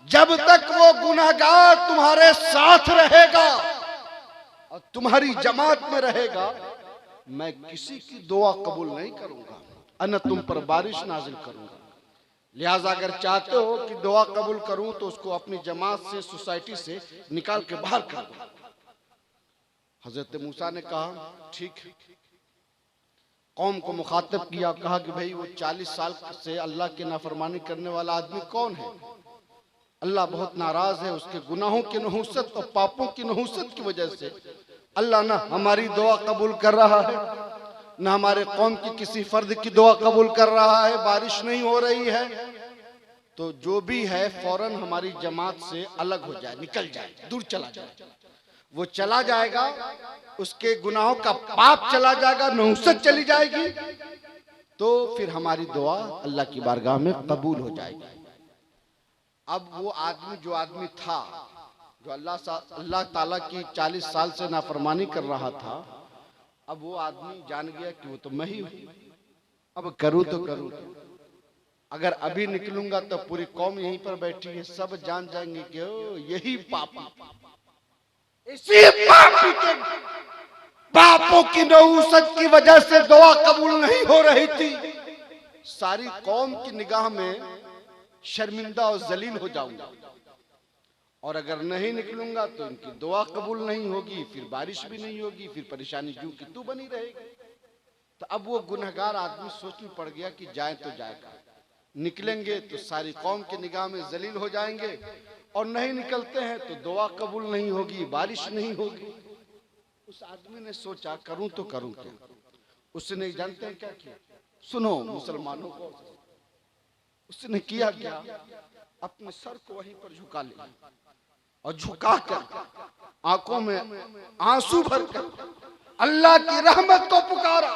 जब तक वो गुनहगार तुम्हारे साथ रहेगा और तुम्हारी जमात में रहेगा, मैं किसी की दुआ कबूल नहीं करूंगा, अन तुम पर बारिश नाजिल करूंगा। लिहाजा अगर चाहते हो कि दुआ कबूल करूं तो उसको अपनी जमात से, सोसाइटी से निकाल के बाहर कर दो। हजरत मूसा ने कहा ठीक है। कौम को मुखातिब किया, कहा कि भाई वो 40 साल से अल्लाह की नाफरमानी करने वाला आदमी कौन है? अल्लाह बहुत नाराज है, उसके गुनाहों की नहुसत और पापों की नहुसत की वजह से अल्लाह ना हमारी दुआ कबूल कर रहा है, न हमारे कौम की किसी फर्द की दुआ कबूल कर रहा है, बारिश नहीं हो रही है। तो जो भी है फौरन हमारी जमात से अलग हो जाए, निकल जाए, दूर चला जाए। वो चला जाएगा, उसके गुनाहों का पाप चला जाएगा, नहुसत चली जाएगी, तो फिर हमारी दुआ अल्लाह की बारगाह में कबूल हो जाएगी। अब वो आदमी, जो आदमी था जो अल्लाह ताला की 40 साल से नाफरमानी कर रहा था, अब वो आदमी जान गया कि वो तो मैं ही हूं, अब करूं तो करूं। अगर अभी निकलूंगा तो पूरी कौम यहीं पर बैठी है, सब जान जाएंगे कि ओ यही पापी, इसी पापी के बापों की नहुसत की वजह से दुआ कबूल नहीं हो रही थी। सारी कौम की निगाह में शर्मिंदा और जलील हो जाऊंगा, और अगर नहीं निकलूंगा तो इनकी दुआ कबूल नहीं होगी, फिर बारिश भी नहीं होगी, फिर परेशानी यूं की तू बनी रहेगी। तो अब वो गुनहगार आदमी सोच में पड़ गया कि जाए तो जाएगा, निकलेंगे तो सारी कौम की निगाह में जलील हो जाएंगे, और नहीं निकलते हैं तो दुआ कबूल नहीं होगी, बारिश नहीं होगी। उस आदमी ने सोचा करूं तो करूं क्या। उसने जानते हैं क्या किया? सुनो मुसलमानों को, उसने किया क्या, अपने सर को वहीं पर झुका लिया और झुका कर आंखों में आंसू भरकर अल्लाह की रहमत को पुकारा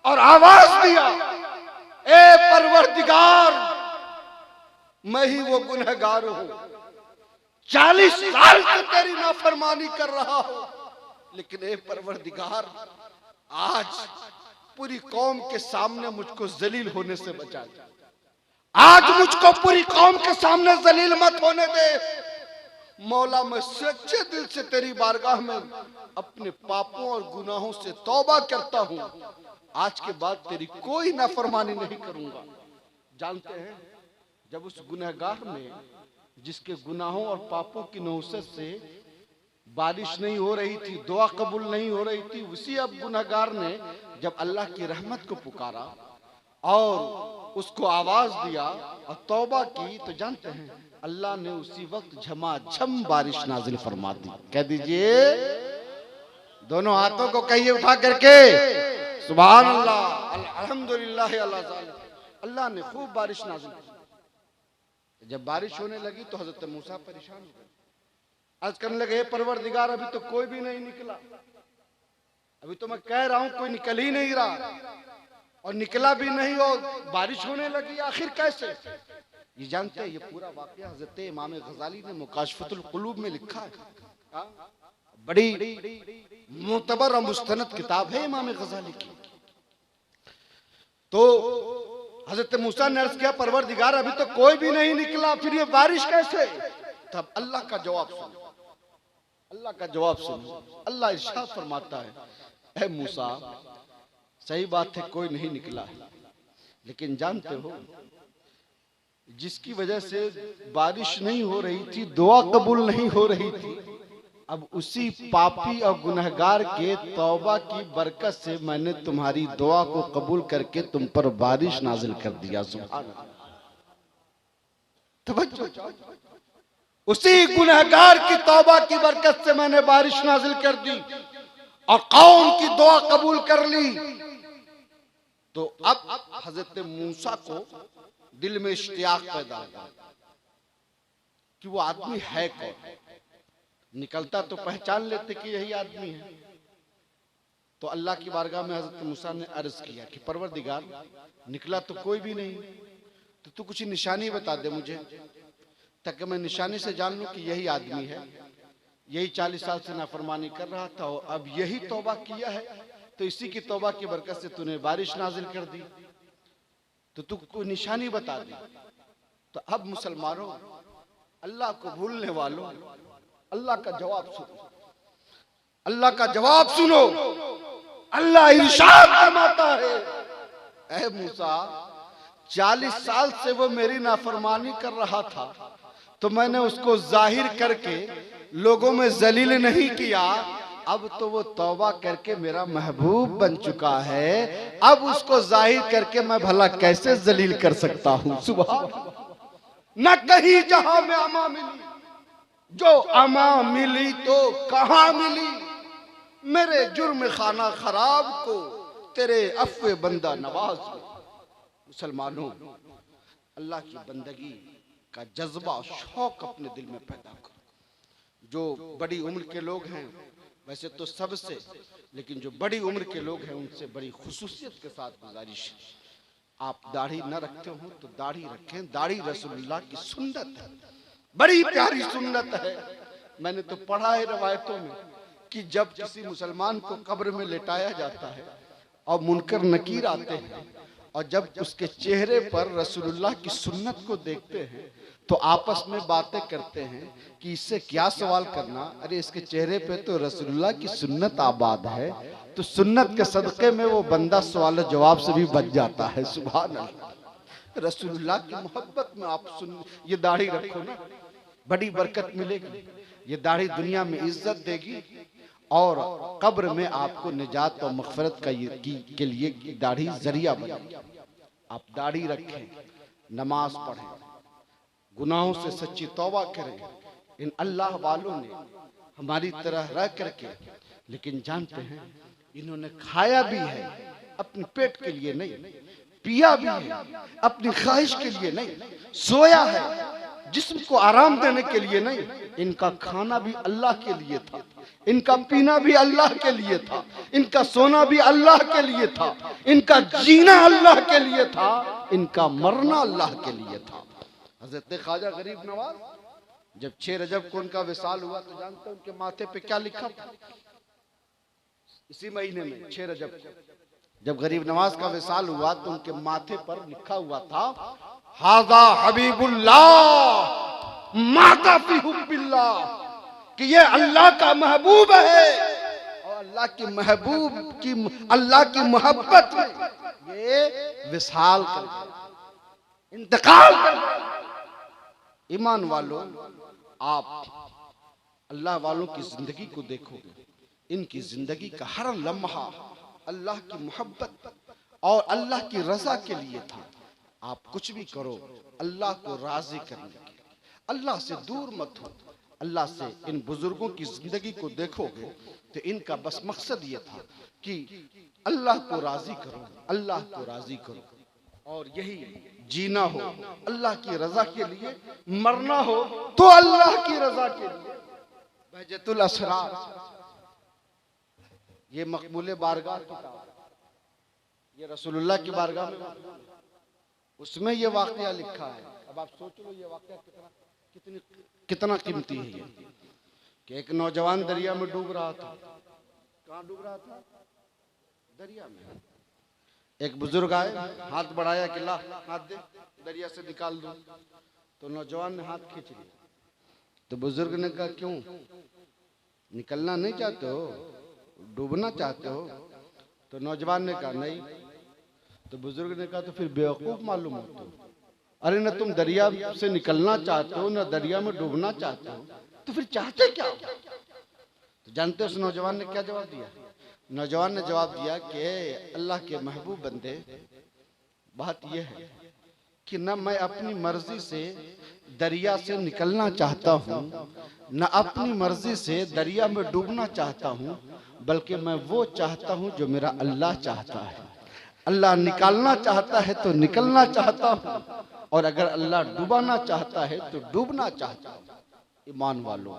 और आवाज दिया, ए परवरदिगार, मैं ही वो गुनहगार हूं, 40 साल से तेरी नाफरमानी कर रहा हूं, लेकिन ए परवरदिगार, आज पूरी कौम के सामने मुझको जलील होने से बचा दे, आज मुझको पूरी कौम के सामने जलील मत होने दे। मौला, मैं सच्चे दिल से तेरी बारगाह में अपने पापों और गुनाहों से तौबा करता हूं, आज के बाद तेरी कोई नाफरमानी नहीं करूंगा। जानते हैं, जब उस गुनहगार ने, जिसके गुनाहों और पापों की नहुसत से बारिश नहीं हो रही थी, दुआ कबूल नहीं हो रही थी, उसी अब गुनहगार ने जब अल्लाह की रहमत को पुकारा और उसको आवाज दिया और तौबा की, तो जानते हैं अल्लाह ने उसी वक्त झमाझम बारिश नाजिल फरमा दी। कह दीजिए, दोनों हाथों को कहिए उठा करके, सुभान अल्लाह, अल्हम्दुलिल्लाह अला ज़ालिक। अल्लाह ने खूब बारिश नाजिल की। जब बारिश होने लगी तो हजरत मूसा परेशान हो गए, आज करने लगे, परवरदिगार, अभी तो कोई भी नहीं निकला, अभी तो मैं कह रहा हूं कोई निकल ही नहीं रहा, और निकला भी नहीं और बारिश होने लगी, आखिर कैसे? ये जानते हैं, ये पूरा वाकया हजरत इमाम गजाली ने मुकाशफतुल कुलूब में लिखा है। बड़ी मुतबर और मुस्तनद किताब है इमाम गजाली की। तो हजरत मूसा ने अर्ज किया, परवरदिगार, अभी तो कोई भी नहीं निकला, फिर ये बारिश कैसे? तब अल्लाह का जवाब सुनो, अल्लाह का जवाब सुनो। अल्लाह इरशाद फरमाता है, ऐ मूसा, सही बात है कोई नहीं निकला है, लेकिन जानते हो जिसकी वजह से बारिश नहीं हो रही थी, दुआ कबूल नहीं हो रही थी, अब उसी पापी और गुनहगार के तौबा की बरकत से मैंने तुम्हारी दुआ को कबूल करके तुम पर बारिश नाजिल कर दिया। सुभान अल्लाह। तवज्जो, उसी गुनहगार की तौबा की बरकत से मैंने बारिश नाजिल कर दी और कौम की दुआ कबूल कर ली। तो अब हजरत मूसा को दिल में इश्तियाक पैदा हुआ कि वो आदमी है कौन। निकलता तो पहचान लेते कि यही आदमी है। तो अल्लाह की बारगाह में हजरत मूसा ने अर्ज किया कि परवरदिगार, निकला तो कोई भी नहीं, तो तू कुछ निशानी बता दे मुझे, ताकि मैं निशानी से जान लूं कि यही आदमी है, यही 40 साल से नाफरमानी कर रहा था और अब यही तौबा किया है, तो इसी की तौबा की बरकत से तूने बारिश नाजिल कर दी, तो तू कोई निशानी बता दी। तो अब मुसलमानों, अल्लाह को भूलने वालों, अल्लाह का जवाब सुनो, अल्लाह का जवाब सुनो। अल्लाह इरशाद फरमाता है, ऐ मूसा, 40 साल से वो मेरी नाफरमानी कर रहा था, तो मैंने उसको जाहिर करके लोगों में जलील नहीं किया, अब तो वो तौबा करके मेरा महबूब बन चुका है, अब उसको जाहिर करके मैं भला कैसे जलील कर सकता हूं। सुभान। न कहीं जहां में अमा मिली, जो अमा मिली तो कहां मिली, मेरे जुर्म खाना खराब को तेरे अफ़्वे बंदा नवाज में। मुसलमानों, अल्लाह की बंदगी का जज्बा, शौक अपने दिल में पैदा करो। जो बड़ी उम्र के लोग हैं, वैसे तो सबसे, लेकिन जो बड़ी उम्र के लोग हैं उनसे बड़ी खुसूसियत के साथ गुजारिश है, आप दाढ़ी न रखते हो तो दाढ़ी रखें। दाढ़ी रसूलुल्लाह की सुन्नत है, बड़ी प्यारी सुन्नत है। मैंने तो पढ़ा है रवायतों में कि जब किसी मुसलमान को कब्र में लेटाया जाता है और मुनकर नकीर आते हैं और जब उसके चेहरे पर रसूलुल्लाह की सुन्नत को देखते हैं तो आपस में बातें करते हैं कि इससे क्या सवाल करना, अरे इसके चेहरे पे तो रसूलुल्लाह की सुन्नत आबाद है, तो सुन्नत के सदक़े में वो बंदा सवाल जवाब से भी बच जाता है। सुभान अल्लाह। रसूलुल्लाह की मोहब्बत में आप सुन, ये दाढ़ी रखो ना, बड़ी बरकत मिलेगी। ये दाढ़ी दुनिया में इज्जत देगी और कब्र में आपको निजात और मग़फ़िरत के लिए दाढ़ी जरिया बनेगी। आप दाढ़ी रखें, नमाज पढ़ें, गुनाहों से सच्ची तौबा करें। इन अल्लाह वालों ने हमारी तरह रह करके, लेकिन जानते हैं इन्होंने खाया भी है अपने पेट के लिए नहीं, पिया भी है अपनी ख्वाहिश के लिए नहीं, सोया है जिस्म को आराम देने के लिए नहीं। इनका खाना भी अल्लाह के लिए था, इनका पीना भी अल्लाह के लिए था, इनका सोना भी अल्लाह के लिए था, इनका जीना अल्लाह के लिए था, इनका मरना अल्लाह के लिए था। हज़रत ख्वाजा गरीब नवाज जब 6 रजब को उनका विसाल हुआ तो जानते हैं उनके माथे पे क्या लिखा था? इसी महीने में 6 रजब को जब गरीब नवाज का विसाल हुआ तो उनके माथे पर लिखा हुआ था, हाज़ा हबीबुल्लाह माता फी हुब्बिल्लाह, कि ये अल्लाह का महबूब है और अल्लाह की महबूब की, अल्लाह की मोहब्बत में ये विसाल कर गया, इंतकाल कर गया। ईमान वालों, आप अल्लाह वालों की जिंदगी को देखोगे, इनकी जिंदगी का हर लम्हा अल्लाह की मोहब्बत और अल्लाह की रजा के लिए था। आप कुछ भी करो अल्लाह को राजी करने के लिए, अल्लाह से दूर मत हो। अल्लाह से इन बुजुर्गों की जिंदगी को देखोगे तो इनका बस मकसद ये था कि अल्लाह को राजी करो, अल्लाह को राजी करो, और यही जीना हो अल्लाह की रजा के लिए, मरना हो तो अल्लाह की रजा के लिए। बहजतुल असरार, ये मकबूले बारगाह किताब, ये रसूलुल्लाह की बारगाह में, उसमें ये वाकया लिखा है। अब आप सोच लो ये वाकया कितना कीमती है ये, कि एक नौजवान दरिया में डूब रहा था। कहाँ डूब रहा था? दरिया में। एक बुजुर्ग आए, हाथ बढ़ाया कि ला हाथ दे, दरिया से निकाल दो। तो नौजवान ने हाथ खींच लिया। तो बुजुर्ग ने कहा, क्यों निकलना नहीं चाहते हो, डूबना चाहते हो? तो नौजवान ने कहा नहीं। तो बुजुर्ग ने कहा, तो फिर बेवकूफ मालूम होते हो। अरे न तुम दरिया से निकलना चाहते हो, न दरिया में डूबना चाहते हो, तो फिर चाहते क्या हो? तो जानते हो उस नौजवान ने क्या जवाब दिया? नौजवान ने जवाब दिया कि अल्लाह के महबूब बंदे, बात यह है कि न मैं अपनी मर्जी से दरिया से निकलना चाहता हूँ, न अपनी मर्जी से दरिया में डूबना चाहता हूँ, बल्कि मैं वो चाहता हूँ जो मेरा अल्लाह चाहता है। अल्लाह निकालना चाहता है तो निकलना चाहता हूँ, और अगर अल्लाह डुबाना चाहता है तो डूबना चाहता हूँ। ईमान वालों,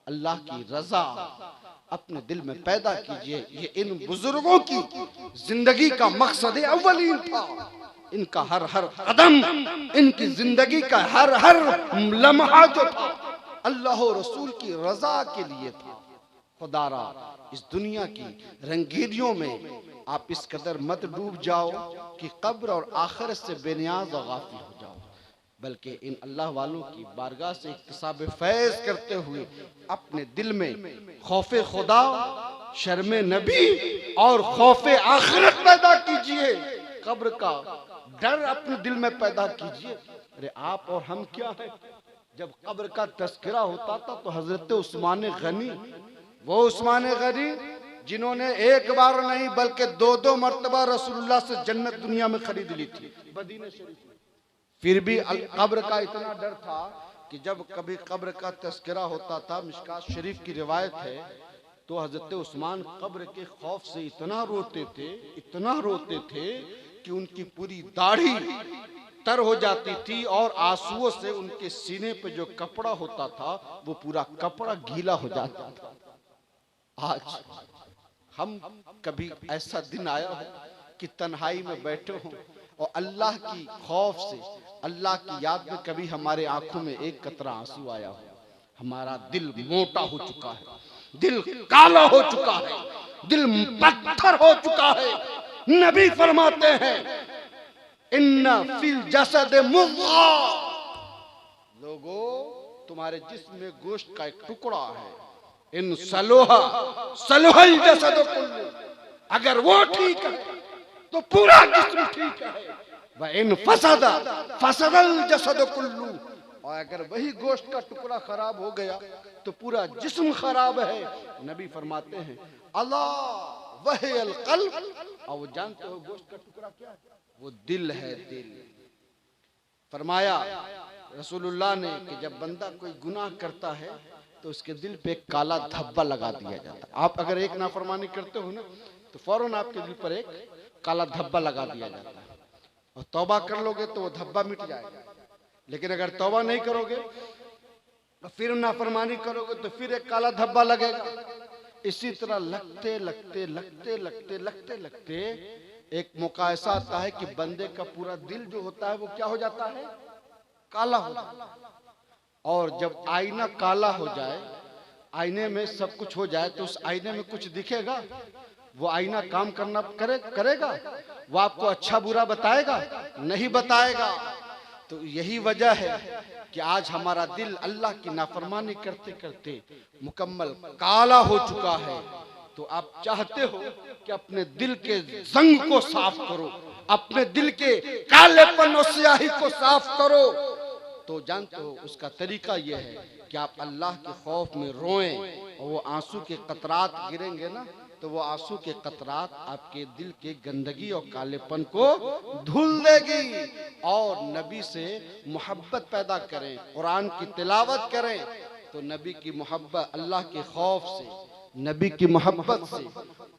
अल्लाह की रजा अपने दिल में पैदा कीजिए। ये इन बुजुर्गों की जिंदगी का मकसद अव्वलीन था। इनका हर हर कदम, इनकी जिंदगी का हर हर लम्हा जो था अल्लाह और रसूल की रजा के लिए था। खुदारा इस दुनिया की रंगीनियों में आप इस कदर मत डूब जाओ कि कब्र और आखिरत से बेनियाज और गाफिल हो जाओ, बल्कि इन अल्लाह वालों की बारगाह से इक्तिसाब फैज करते हुए अपने दिल में खौफे खुदा, शर्मे नबी और खौफे आखिरत पैदा कीजिए। कब्र का डर अपने दिल में पैदा कीजिए। अरे आप और हम क्या है? जब कब्र का तस्करा होता था तो हजरत उस्मान गनी, वो उस्मान गनी जिन्होंने एक बार नहीं बल्कि 2-2 मर्तबा रसूलुल्लाह से जन्नत दुनिया में खरीद ली थी मदीना शरीफ में, फिर भी कब्र का इतना डर था कि जब कभी कब्र का तस्करा होता था, मिशकात शरीफ की रिवायत है, तो हजरत उस्मान कब्र के खौफ से इतना रोते थे, इतना रोते थे कि उनकी पूरी दाढ़ी तर हो जाती थी और आंसुओं से उनके सीने पे जो कपड़ा होता था वो पूरा कपड़ा गीला हो जाता था। आज हम कभी ऐसा दिन आया हो कि तन्हाई में बैठे हों और अल्लाह की खौफ से, अल्लाह की याद में कभी हमारे आंखों में एक कतरा आंसू आया हो? हमारा दिल मोटा हो चुका है, दिल काला हो चुका है, दिल पत्थर हो चुका है। नबी फरमाते हैं इन्ना फिल जसद मुद्गा, लोगों तुम्हारे जिस्म में गोश्त का एक टुकड़ा है, इन सलोहा सलोहल जसद कुल्लू, अगर वो ठीक है तो पूरा जिस्म ठीक है। वह इन फसदा फसदल जसद कुल्लू, और अगर वही गोश्त का टुकड़ा खराब हो गया तो पूरा जिस्म खराब है। नबी फरमाते हैं अल्लाह वहियल कल्ब, और वो जानते हो गोश्त का टुकड़ा क्या है? वो दिल है, दिल। फरमाया रसूलुल्लाह ने कि जब बंदा कोई गुनाह करता है तो उसके दिल पे एक काला धब्बा लगा दिया जाता है। आप अगर एक नाफरमानी करते हो ना तो फौरन आपके दिल पर एक काला धब्बा लगा दिया जाता है, और तौबा कर लोगे तो वो धब्बा मिट जाएगा। लेकिन अगर तौबा नहीं करोगे तो फिर नाफरमानी करोगे तो फिर एक काला धब्बा लगेगा। इसी तरह लगते लगते लगते लगते लगते लगते एक मौका ऐसा आता है कि बंदे का पूरा दिल जो होता है वो क्या हो जाता है? काला हो जाता है। और जब आईना काला हो जाए, आईने में सब कुछ हो जाए, तो उस आईने में कुछ दिखेगा? वो आईना काम करना करेगा? वो आपको अच्छा बुरा बताएगा? नहीं बताएगा। तो यही वजह है कि आज हमारा दिल अल्लाह की नाफरमानी करते करते मुकम्मल काला हो चुका है। तो आप चाहते हो कि अपने दिल के जंग को साफ करो, अपने दिल के कालेपन और स्याही को साफ करो, तो जानते हो उसका तरीका यह है कि आप अल्लाह के खौफ में रोएं, और वो आंसू के कतरात गिरेंगे ना, तो वो आंसू के कतरात आपके दिल के गंदगी और कालेपन को धुल देगी। और नबी से मोहब्बत पैदा करें, कुरान की तिलावत करें, तो नबी की मोहब्बत अल्लाह के खौफ से, नबी की मोहब्बत से,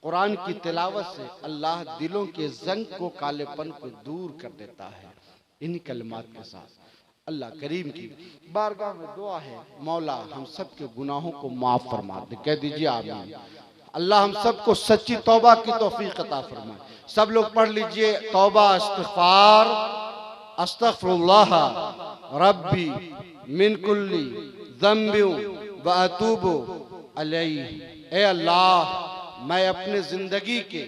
कुरान की तिलावत से अल्लाह दिलों के जंग को, कालेपन को दूर कर देता है। इन कलमात के साथ अल्लाह करीम की बारगाह में दुआ है, मौला हम सब के गुनाहों को माफ फरमा दे। कह दीजिए आमीन। अल्लाह हम सबको सच्ची तौबा की तौफीक अता फरमाए। सब लोग पढ़ लीजिए तौबा इस्तिग़फ़ार, अस्तग़फ़िरुल्लाह रब्बी मिन कुल्ली ज़ंबि व अतूबु अलैहि। ए अल्लाह मैं अपने जिंदगी के,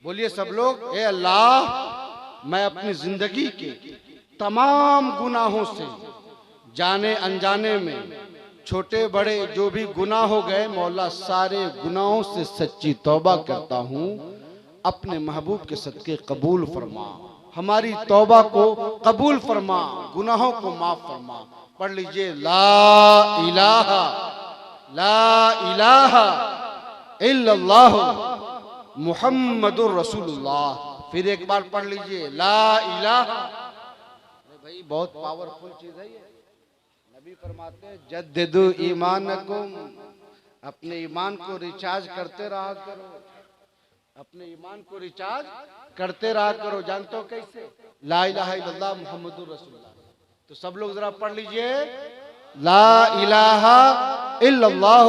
बोलिए सब लोग, ए अल्लाह मैं अपनी जिंदगी के तमाम गुनाहों से, जाने अनजाने में, छोटे बड़े जो भी गुनाह हो गए, मौला सारे गुनाहों से सच्ची तौबा करता हूँ। अपने महबूब के सदके कबूल फरमा, हमारी तौबा को कबूल फरमा, गुनाहों को माफ फरमा। पढ़ लीजिए ला इलाहा इल्लल्लाह मुहम्मदुर रसूलुल्लाह। फिर एक बार पढ़ लीजिए ला इलाहा। भाई बहुत पावरफुल चीज है ये। नबी फरमाते हैं जद्दिदु ईमानकुम, अपने ईमान को रिचार्ज करते रहा करो, अपने ईमान को रिचार्ज करते रहा करो। जानते हो कैसे? ला इलाहा इल्लल्लाह मुहम्मदुर रसूलुल्लाह। तो सब लोग जरा पढ़ लीजिए ला इलाहा इल्लल्लाह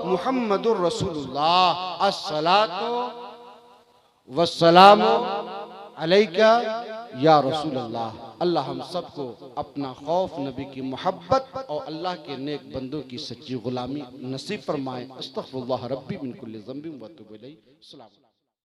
मुहम्मदुर रसूलुल्लाह, अस्सलातु वस्सलामु अलैका या रसूलल्लाह। अल्लाह हम सबको अपना खौफ, नबी की मोहब्बत और अल्लाह के नेक बंदों की सच्ची गुलामी नसीब फरमाए। अस्तग़फिरुल्लाह रब्बी मिन कुल्ली ज़ंबिन व अतूबु इलैहि। अस्सलाम।